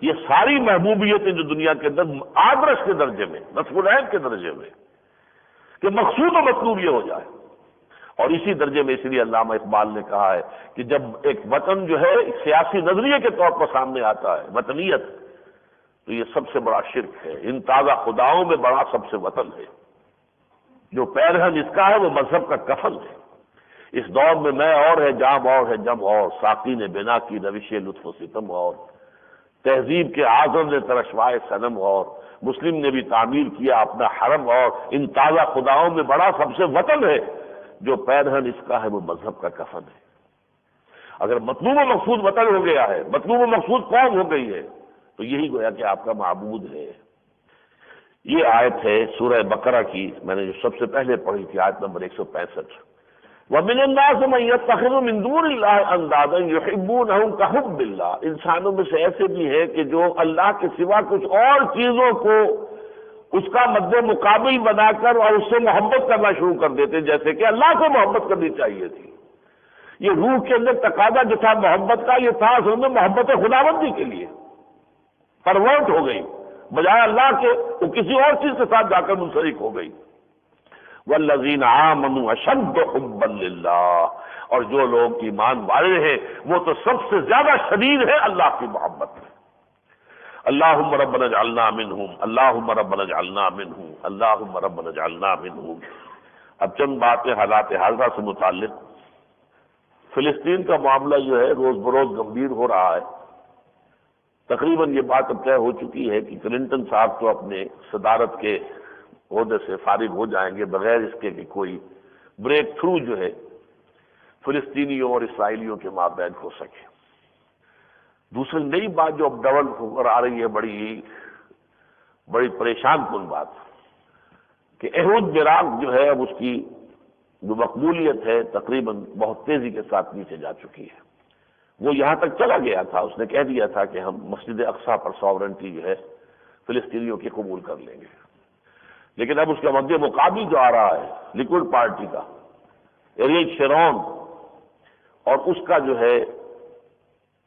یہ ساری محبوبیتیں جو دنیا کے اندر آدرش کے درجے میں، نصب العین کے درجے میں، کہ مقصود و مطلوب یہ ہو جائے۔ اور اسی درجے میں اس لیے علامہ اقبال نے کہا ہے کہ جب ایک وطن جو ہے ایک سیاسی نظریے کے طور پر سامنے آتا ہے، وطنیت، تو یہ سب سے بڑا شرک ہے۔ ان تازہ خداؤں میں بڑا سب سے وطن ہے، جو پیرہن اس کا ہے وہ مذہب کا کفن ہے۔ اس دور میں اور ہے، جام اور ہے، جم اور، ساقی نے بنا کی روش لطف و ستم اور، تہذیب کے اعظم نے ترشوائے صنم اور، مسلم نے بھی تعمیر کیا اپنا حرم اور، ان تازہ خداؤں میں بڑا سب سے وطن ہے، جو پیرہن اس کا ہے وہ مذہب کا کفن ہے۔ اگر مطلوب و مقصود وطن ہو گیا ہے، مطلوب و مقصود قوم ہو گئی ہے، تو یہی گویا کہ آپ کا معبود ہے۔ یہ آیت ہے سورہ بقرہ کی، میں نے جو سب سے پہلے پڑھی تھی، آیت نمبر 165۔ وَمِنَ النَّاسِ مَن يَتَّخِذُ مِن دُونِ اللَّهِ أَندَادًا يُحِبُّونَهُمْ كَحُبِّ اللَّهِ، انسانوں میں سے ایسے بھی ہیں کہ جو اللہ کے سوا کچھ اور چیزوں کو اس کا مد مقابل بنا کر اور اس سے محبت کرنا شروع کر دیتے، جیسے کہ اللہ سے محبت کرنی چاہیے تھی۔ یہ روح کے اندر تقاضا جو تھا محبت کا، یہ تھا اصل میں محبت خداوندی کے لیے، پرورٹ ہو گئی، بجائے اللہ کے وہ کسی اور چیز کے ساتھ جا کر منسلک ہو گئی۔ والذین آمنوا اشد حبا للہ، اور جو لوگ ایمان والے ہیں وہ تو سب سے زیادہ شدید ہے اللہ کی محبت میں۔ اللہم ربنا اجعلنا منہم، اللہم ربنا اجعلنا منہم، اللہم ربنا اجعلنا منہم۔ اب چند باتیں حالات حاضرہ سے متعلق۔ فلسطین کا معاملہ جو ہے روز بروز گمبھیر ہو رہا ہے۔ تقریباً یہ بات اب طے ہو چکی ہے کہ کلنٹن صاحب تو اپنے صدارت کے عہدے سے فارغ ہو جائیں گے بغیر اس کے کہ کوئی بریک تھرو جو ہے فلسطینیوں اور اسرائیلیوں کے مابین ہو سکے۔ دوسری نئی بات جو اب ڈبل ہو کر آ رہی ہے، بڑی پریشان کن بات، کہ احود براق جو ہے اب اس کی جو مقبولیت ہے تقریباً بہت تیزی کے ساتھ نیچے جا چکی ہے۔ وہ یہاں تک چلا گیا تھا، اس نے کہہ دیا تھا کہ ہم مسجد اقصیٰ پر ساورنٹی جو ہے فلسطینیوں کی قبول کر لیں گے، لیکن اب اس کا مد مقابل جو آ رہا ہے لیکوڈ پارٹی کا، ایریل شیرون، اور اس کا جو ہے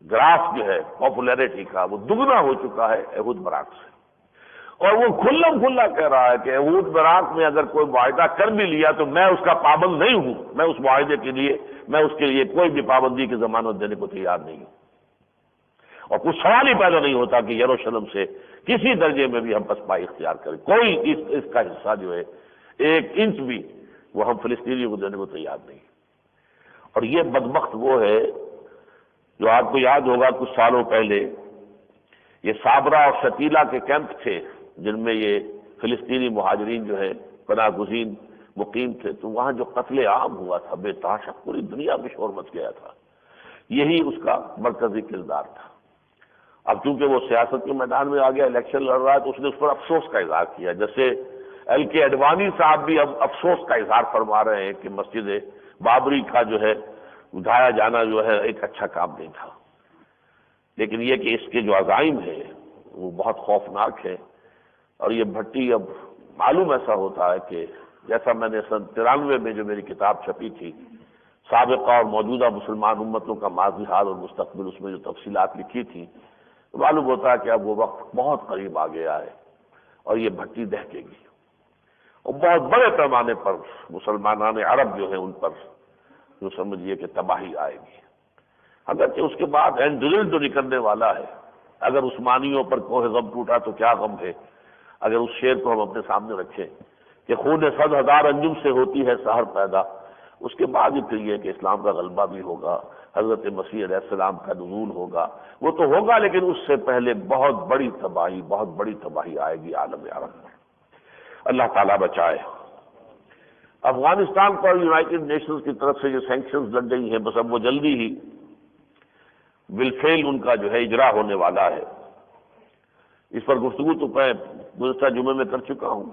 گراف جو ہے پاپولیرٹی کا وہ دگنا ہو چکا ہے احود براق سے، اور وہ کھلم کھلا کہہ رہا ہے کہ احود براق میں اگر کوئی معاہدہ کر بھی لیا تو میں اس کا پابند نہیں ہوں، میں اس معاہدے کے لیے کوئی بھی پابندی کی ضمانت دینے کو تیار نہیں ہوں، اور کچھ سوال ہی پیدا نہیں ہوتا کہ یروشلم سے کسی درجے میں بھی ہم پسپائی اختیار کریں، کوئی اس کا حصہ جو ہے 1 انچ بھی وہ ہم فلسطینیوں کو دینے کو تیار نہیں۔ اور یہ بدبخت وہ ہے جو آپ کو یاد ہوگا کچھ سالوں پہلے یہ صابرہ اور شتیلہ کے کیمپ تھے جن میں یہ فلسطینی مہاجرین جو ہے پناہ گزین مقیم تھے، تو وہاں جو قتل عام ہوا تھا بے تحاشا، پوری دنیا میں شور مچ گیا تھا، یہی اس کا مرکزی کردار تھا۔ اب چونکہ وہ سیاست کے میدان میں آ گیا، الیکشن لڑ رہا ہے، تو اس نے اس پر افسوس کا اظہار کیا، جیسے ایل کے اڈوانی صاحب بھی اب افسوس کا اظہار فرما رہے ہیں کہ مسجد بابری کا جو ہے اٹھایا جانا جو ہے ایک اچھا کام نہیں تھا، لیکن یہ کہ اس کے جو عزائم ہیں وہ بہت خوفناک ہے۔ اور یہ بھٹی اب معلوم ایسا ہوتا ہے کہ جیسا میں نے سن 93 میں جو میری کتاب چھپی تھی سابقہ اور موجودہ مسلمان امتوں کا ماضی حال اور مستقبل، اس میں جو تفصیلات لکھی تھی، تو معلوم ہوتا ہے کہ اب وہ وقت بہت قریب آ گیا ہے اور یہ بھٹی دہکے گی، اور بہت بڑے پیمانے پر مسلمانان عرب جو ہیں ان پر جو سمجھیے کہ تباہی آئے گی۔ اگرچہ اس کے بعد اینڈ ریزلٹ جو نکلنے والا ہے، اگر عثمانیوں پر کوہ غم ٹوٹا تو کیا غم ہے، اگر اس شعر کو ہم اپنے سامنے رکھیں کہ خون 100,000 انجم سے ہوتی ہے سحر پیدا، اس کے بعد ہی پھر یہ کہ اسلام کا غلبہ بھی ہوگا، حضرت مسیح علیہ السلام کا نزول ہوگا، وہ تو ہوگا، لیکن اس سے پہلے بہت بڑی تباہی آئے گی عالم عرب میں۔ اللہ تعالیٰ بچائے۔ افغانستان پر یونائٹڈ نیشنز کی طرف سے جو سینکشنز لگ گئی ہیں، بس اب وہ جلدی ہی بالفعل ان کا جو ہے اجرا ہونے والا ہے۔ اس پر گفتگو تو میں گزشتہ جمعے میں کر چکا ہوں،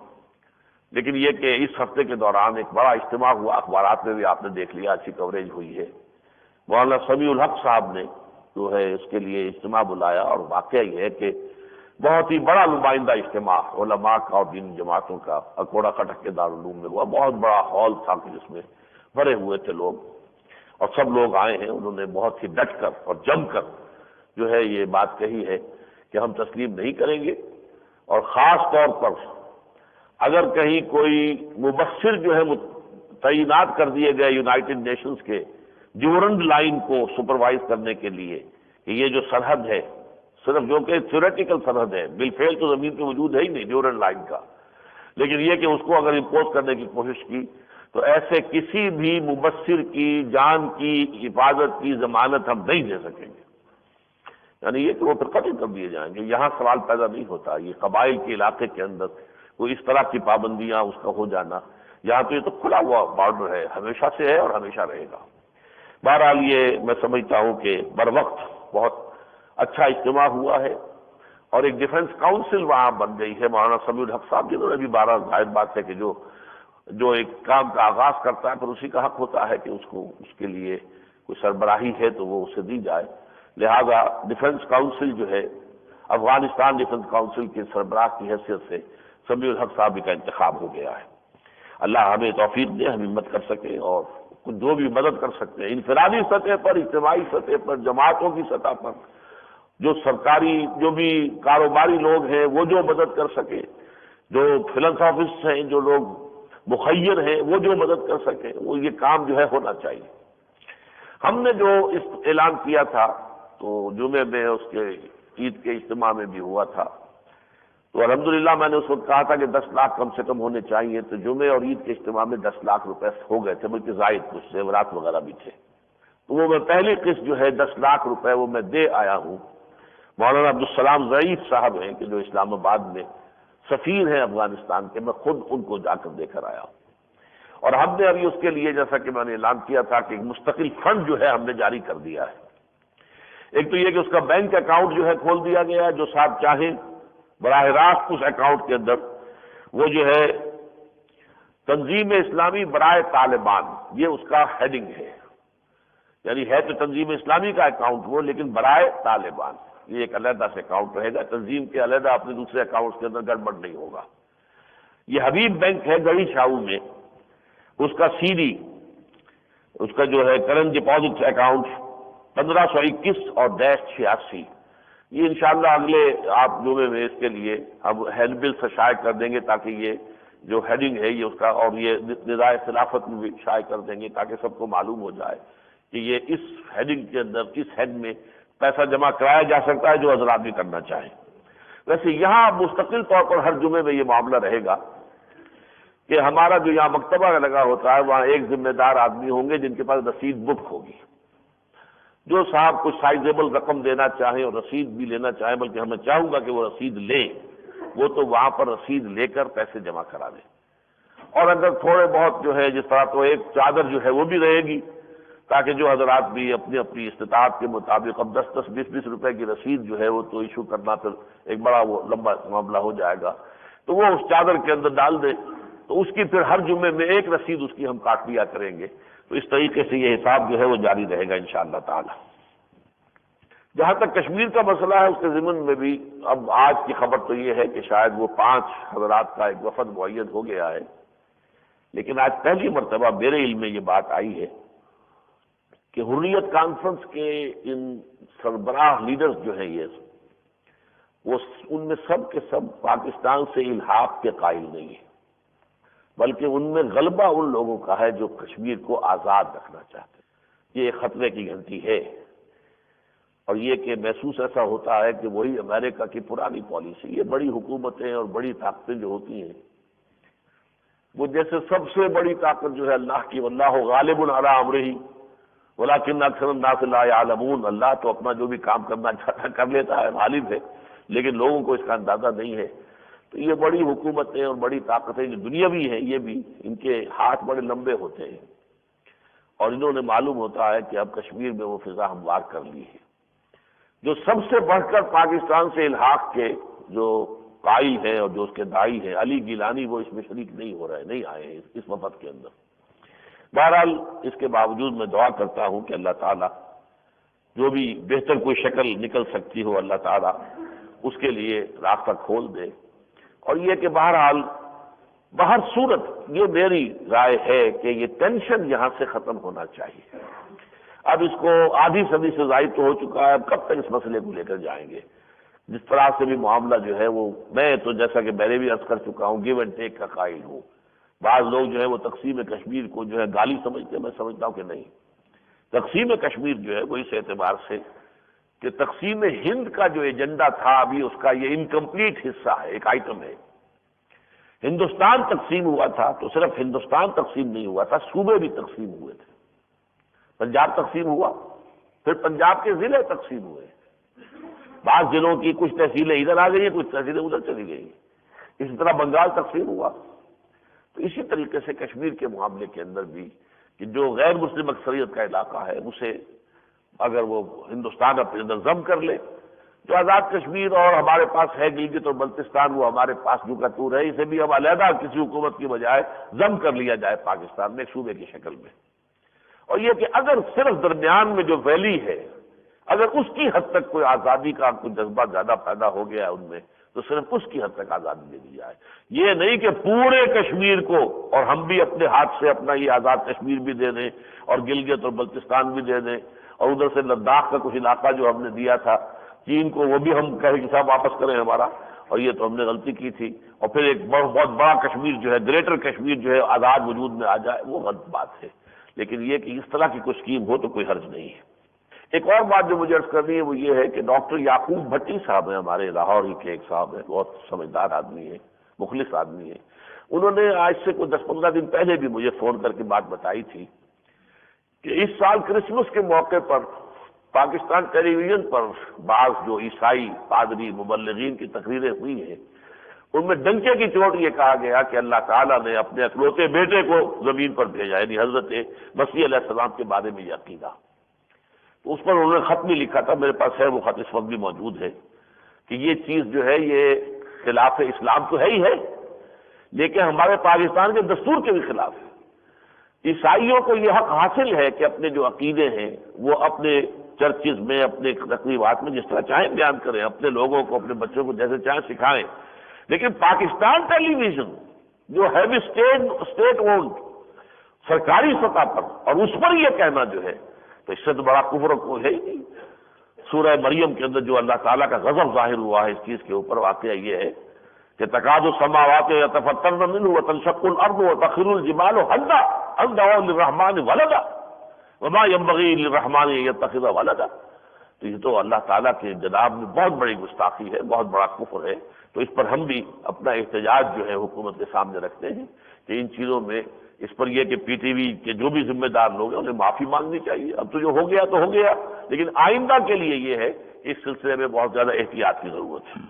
لیکن یہ کہ اس ہفتے کے دوران ایک بڑا اجتماع ہوا، اخبارات میں بھی آپ نے دیکھ لیا، اچھی کوریج ہوئی ہے۔ مولانا سمیع الحق صاحب نے جو ہے اس کے لیے اجتماع بلایا، اور واقعہ یہ ہے کہ بہت ہی بڑا نمائندہ اجتماع علماء کا اور دینی جماعتوں کا اکوڑا کٹک کے دارالعلوم میں ہوا، بہت بڑا ہال تھا جس میں بھرے ہوئے تھے لوگ، اور سب لوگ آئے ہیں، انہوں نے بہت ہی ڈٹ کر اور جم کر جو ہے یہ بات کہی ہے کہ ہم تسلیم نہیں کریں گے، اور خاص طور پر اگر کہیں کوئی مبصر جو ہے تعینات کر دیے گئے یونائٹڈ نیشنز کے ڈیورنڈ لائن کو سپروائز کرنے کے لیے کہ یہ جو سرحد ہے، صرف جو کہ تھیوریٹیکل سرحد ہے، بالفعل تو زمین پہ موجود ہے ہی نہیں ڈیورنڈ لائن کا، لیکن یہ کہ اس کو اگر امپوز کرنے کی کوشش کی تو ایسے کسی بھی مبصر کی جان کی حفاظت کی ضمانت ہم نہیں دے سکیں گے، یعنی یہ کہ وہ پھر قتل کر دیے جائیں گے۔ یہاں سوال پیدا نہیں ہوتا، یہ قبائل کے علاقے کے اندر کوئی اس طرح کی پابندیاں اس کا ہو جانا، یہاں تو یہ تو کھلا ہوا بارڈر ہے، ہمیشہ سے ہے اور ہمیشہ رہے گا۔ بہرحال یہ میں سمجھتا ہوں کہ بر وقت بہت اچھا اجتماع ہوا ہے، اور ایک ڈیفنس کاؤنسل وہاں بن گئی ہے۔ مولانا سمیع الحق صاحب جنہوں نے بھی 12 ظاہر بات ہے کہ جو ایک کام کا آغاز کرتا ہے پھر اسی کا حق ہوتا ہے کہ اس کے لیے کوئی سربراہی ہے تو وہ اسے دی جائے، لہذا ڈیفنس کاؤنسل جو ہے افغانستان ڈیفنس کاؤنسل کے سربراہ کی حیثیت سے سمیع الحق صاحب کا انتخاب ہو گیا ہے۔ اللہ ہمیں توفیق دے، ہم ہمت کر سکیں اور جو بھی مدد کر سکتے ہیں انفرادی سطح پر، اجتماعی سطح پر، جماعتوں کی سطح پر، جو سرکاری جو بھی کاروباری لوگ ہیں وہ جو مدد کر سکے، جو فلانتھراپسٹ ہیں، جو لوگ مخیر ہیں وہ جو مدد کر سکیں، وہ یہ کام جو ہے ہونا چاہیے۔ ہم نے جو اس اعلان کیا تھا تو جمعے میں اس کے عید کے اجتماع میں بھی ہوا تھا، تو الحمدللہ میں نے اس وقت کہا تھا کہ 10 لاکھ کم سے کم ہونے چاہیے، تو جمعے اور عید کے اجتماع میں 10 لاکھ روپے ہو گئے تھے، بلکہ زائد کچھ زیورات وغیرہ بھی تھے، تو وہ میں پہلی قسط جو ہے 10 لاکھ روپے وہ میں دے آیا ہوں۔ مولانا عبدالسلام ضعیف صاحب ہیں کہ جو اسلام آباد میں سفیر ہیں افغانستان کے، میں خود ان کو جا کر دے کر آیا ہوں، اور ہم نے ابھی اس کے لیے جیسا کہ میں نے اعلان کیا تھا کہ ایک مستقل فنڈ جو ہے ہم نے جاری کر دیا ہے۔ ایک تو یہ کہ اس کا بینک اکاؤنٹ جو ہے کھول دیا گیا ہے، جو صاحب چاہیں براہ راست اس اکاؤنٹ کے اندر وہ جو ہے تنظیم اسلامی برائے طالبان، یہ اس کا ہیڈنگ ہے، یعنی ہے تو تنظیم اسلامی کا اکاؤنٹ وہ، لیکن برائے طالبان، یہ ایک علیحدہ سے اکاؤنٹ رہے گا، تنظیم کے علیحدہ اپنے دوسرے اکاؤنٹس کے اندر گڑبڑ نہیں ہوگا۔ یہ حبیب بینک ہے گڑھی شاہو میں، اس کا سی ڈی، اس کا جو ہے کرنٹ ڈپازٹ اکاؤنٹ 1521 اور -86، یہ انشاءاللہ اگلے آپ جمعے میں اس کے لیے ہم ہیڈ بل سے شائع کر دیں گے، تاکہ یہ جو ہیڈنگ ہے یہ اس کا، اور یہ ندائے خلافت میں بھی شائع کر دیں گے تاکہ سب کو معلوم ہو جائے کہ یہ اس ہیڈنگ کے اندر، اس ہیڈ میں پیسہ جمع کرایا جا سکتا ہے جو حضرات بھی کرنا چاہیں۔ ویسے یہاں مستقل طور پر ہر جمعے میں یہ معاملہ رہے گا کہ ہمارا جو یہاں مکتبہ لگا ہوتا ہے وہاں ایک ذمہ دار آدمی ہوں گے جن کے پاس رسید بک ہوگی، جو صاحب کچھ سائزیبل رقم دینا چاہیں اور رسید بھی لینا چاہیں، بلکہ میں چاہوں گا کہ وہ رسید لیں، وہ تو وہاں پر رسید لے کر پیسے جمع کرا دیں، اور اگر تھوڑے بہت جو ہے جس طرح تو ایک چادر جو ہے وہ بھی رہے گی، تاکہ جو حضرات بھی اپنی اپنی استطاعت کے مطابق، اب 10 20 روپے کی رسید جو ہے وہ تو ایشو کرنا پھر ایک بڑا وہ لمبا معاملہ ہو جائے گا، تو وہ اس چادر کے اندر ڈال دیں، تو اس کی پھر ہر جمعے میں ایک رسید اس کی ہم کاٹ لیا کریں گے، تو اس طریقے سے یہ حساب جو ہے وہ جاری رہے گا انشاءاللہ تعالی۔ جہاں تک کشمیر کا مسئلہ ہے، اس کے ضمن میں بھی اب آج کی خبر تو یہ ہے کہ شاید وہ 5 حضرات کا ایک وفد معین ہو گیا ہے، لیکن آج پہلی مرتبہ میرے علم میں یہ بات آئی ہے کہ حریت کانفرنس کے ان سربراہ لیڈرز جو ہیں یہ وہ ان میں سب کے سب پاکستان سے الحاق کے قائل نہیں ہیں، بلکہ ان میں غلبہ ان لوگوں کا ہے جو کشمیر کو آزاد رکھنا چاہتے ہیں۔ یہ ایک خطرے کی گھنٹی ہے، اور یہ کہ محسوس ایسا ہوتا ہے کہ وہی امریکہ کی پرانی پالیسی، یہ بڑی حکومتیں اور بڑی طاقتیں جو ہوتی ہیں وہ جیسے سب سے بڑی طاقت جو ہے اللہ کی، واللہ غالب علی امرہ ولکن اکثر الناس لا یعلمون، اللہ تو اپنا جو بھی کام کرنا چاہتا کر لیتا ہے، غالب ہے، لیکن لوگوں کو اس کا اندازہ نہیں ہے۔ تو یہ بڑی حکومتیں اور بڑی طاقتیں جو دنیاوی ہیں، یہ بھی ان کے ہاتھ بڑے لمبے ہوتے ہیں، اور انہوں نے معلوم ہوتا ہے کہ اب کشمیر میں وہ فضا ہموار کر لی ہے۔ جو سب سے بڑھ کر پاکستان سے الحاق کے جو قائل ہیں اور جو اس کے داعی ہیں، علی گیلانی، وہ اس میں شریک نہیں ہو رہے، نہیں آئے ہیں اس وفد کے اندر۔ بہرحال اس کے باوجود میں دعا کرتا ہوں کہ اللہ تعالیٰ جو بھی بہتر کوئی شکل نکل سکتی ہو، اللہ تعالیٰ اس کے لیے راستہ کھول دے، اور یہ کہ بہرحال بہر صورت یہ میری رائے ہے کہ یہ ٹینشن یہاں سے ختم ہونا چاہیے۔ اب اس کو آدھی صدی سے زائد تو ہو چکا ہے، اب کب تک اس مسئلے کو لے کر جائیں گے؟ جس طرح سے بھی معاملہ جو ہے وہ، میں تو جیسا کہ میں نے بھی عرض کر چکا ہوں، گیو اینڈ ٹیک کا قائل ہوں۔ بعض لوگ جو ہے وہ تقسیم کشمیر کو جو ہے گالی سمجھتے ہیں، میں سمجھتا ہوں کہ نہیں، تقسیم کشمیر جو ہے وہ اس اعتبار سے کہ تقسیم ہند کا جو ایجنڈا تھا ابھی اس کا یہ انکمپلیٹ حصہ ہے، ایک آئٹم ہے۔ ہندوستان تقسیم ہوا تھا تو صرف ہندوستان تقسیم نہیں ہوا تھا، صوبے بھی تقسیم ہوئے تھے۔ پنجاب تقسیم ہوا، پھر پنجاب کے ضلع تقسیم ہوئے، بعض ضلعوں کی کچھ تحصیلیں ادھر آ گئی ہیں، کچھ تحصیلیں ادھر چلی گئی، اسی طرح بنگال تقسیم ہوا۔ تو اسی طریقے سے کشمیر کے معاملے کے اندر بھی کہ جو غیر مسلم اکثریت کا علاقہ ہے اسے اگر وہ ہندوستان اپنے اندر ضم کر لے، جو آزاد کشمیر اور ہمارے پاس ہے گلگت اور بلتستان، وہ ہمارے پاس جو کا تو ہے، اسے بھی اب علیحدہ کسی حکومت کی بجائے ضم کر لیا جائے پاکستان میں ایک صوبے کی شکل میں۔ اور یہ کہ اگر صرف درمیان میں جو ویلی ہے، اگر اس کی حد تک کوئی آزادی کا کوئی جذبہ زیادہ پیدا ہو گیا ہے ان میں، تو صرف اس کی حد تک آزادی دے دی جائے، یہ نہیں کہ پورے کشمیر کو، اور ہم بھی اپنے ہاتھ سے اپنا یہ آزاد کشمیر بھی دے دیں اور گلگت اور بلتستان بھی دے دیں، اور ادھر سے لداخ کا کچھ علاقہ جو ہم نے دیا تھا چین کو وہ بھی ہم کہیں کہ صاحب واپس کریں ہمارا، اور یہ تو ہم نے غلطی کی تھی، اور پھر ایک بہت بڑا کشمیر جو ہے، گریٹر کشمیر جو ہے آزاد وجود میں آ جائے، وہ غلط بات ہے۔ لیکن یہ کہ اس طرح کی کوئی اسکیم ہو تو کوئی حرج نہیں ہے۔ ایک اور بات جو مجھے عرض کرنی ہے وہ یہ ہے کہ ڈاکٹر یعقوب بھٹی صاحب ہیں، ہمارے لاہور ہی کے ایک صاحب ہیں، بہت سمجھدار آدمی ہیں، مخلص آدمی ہیں، انہوں نے آج سے کوئی 10-15 دن پہلے بھی مجھے فون کر کے بات بتائی تھی کہ اس سال کرسمس کے موقع پر پاکستان ٹیلی ویژن پر بعض جو عیسائی پادری مبلغین کی تقریریں ہوئی ہیں، ان میں ڈنکے کی چوٹ یہ کہا گیا کہ اللہ تعالیٰ نے اپنے اکلوتے بیٹے کو زمین پر بھیجا، یعنی حضرت مسیح علیہ السلام کے بارے میں یہ عقیدہ۔ تو اس پر انہوں نے خط بھی لکھا تھا، میرے پاس ہے وہ خط، اس وقت بھی موجود ہے، کہ یہ چیز جو ہے یہ خلاف اسلام تو ہے ہی ہے، لیکن ہمارے پاکستان کے دستور کے بھی خلاف ہے۔ عیسائیوں کو یہ حق حاصل ہے کہ اپنے جو عقیدے ہیں وہ اپنے چرچز میں، اپنے تقریبات میں جس طرح چاہیں بیان کریں، اپنے لوگوں کو، اپنے بچوں کو جیسے چاہیں سکھائیں، لیکن پاکستان ٹیلی ویژن جو ہے بھی اسٹیٹ اونڈ، سرکاری سطح پر، اور اس پر یہ کہنا جو ہے تو اس سے تو بڑا کفر کو ہے ہی نہیں۔ سورہ مریم کے اندر جو اللہ تعالیٰ کا غضب ظاہر ہوا ہے اس چیز کے اوپر، واقعہ یہ ہے کہ تکاد السماوات یتفطرن منہ وتنشق الارض وتخر الجبال هدا ان دعوا للرحمن ولدا وما ينبغي للرحمن ان يتخذ ولدا۔ تو یہ تو اللہ تعالیٰ کے جناب میں بہت بڑی گستاخی ہے، بہت بڑا کفر ہے۔ تو اس پر ہم بھی اپنا احتجاج جو ہے حکومت کے سامنے رکھتے ہیں کہ ان چیزوں میں اس پر یہ کہ پی ٹی وی کے جو بھی ذمہ دار لوگ ہیں انہیں معافی مانگنی چاہیے۔ اب تو جو ہو گیا تو ہو گیا، لیکن آئندہ کے لیے یہ ہے کہ اس سلسلے میں بہت زیادہ احتیاط کی ضرورت ہے۔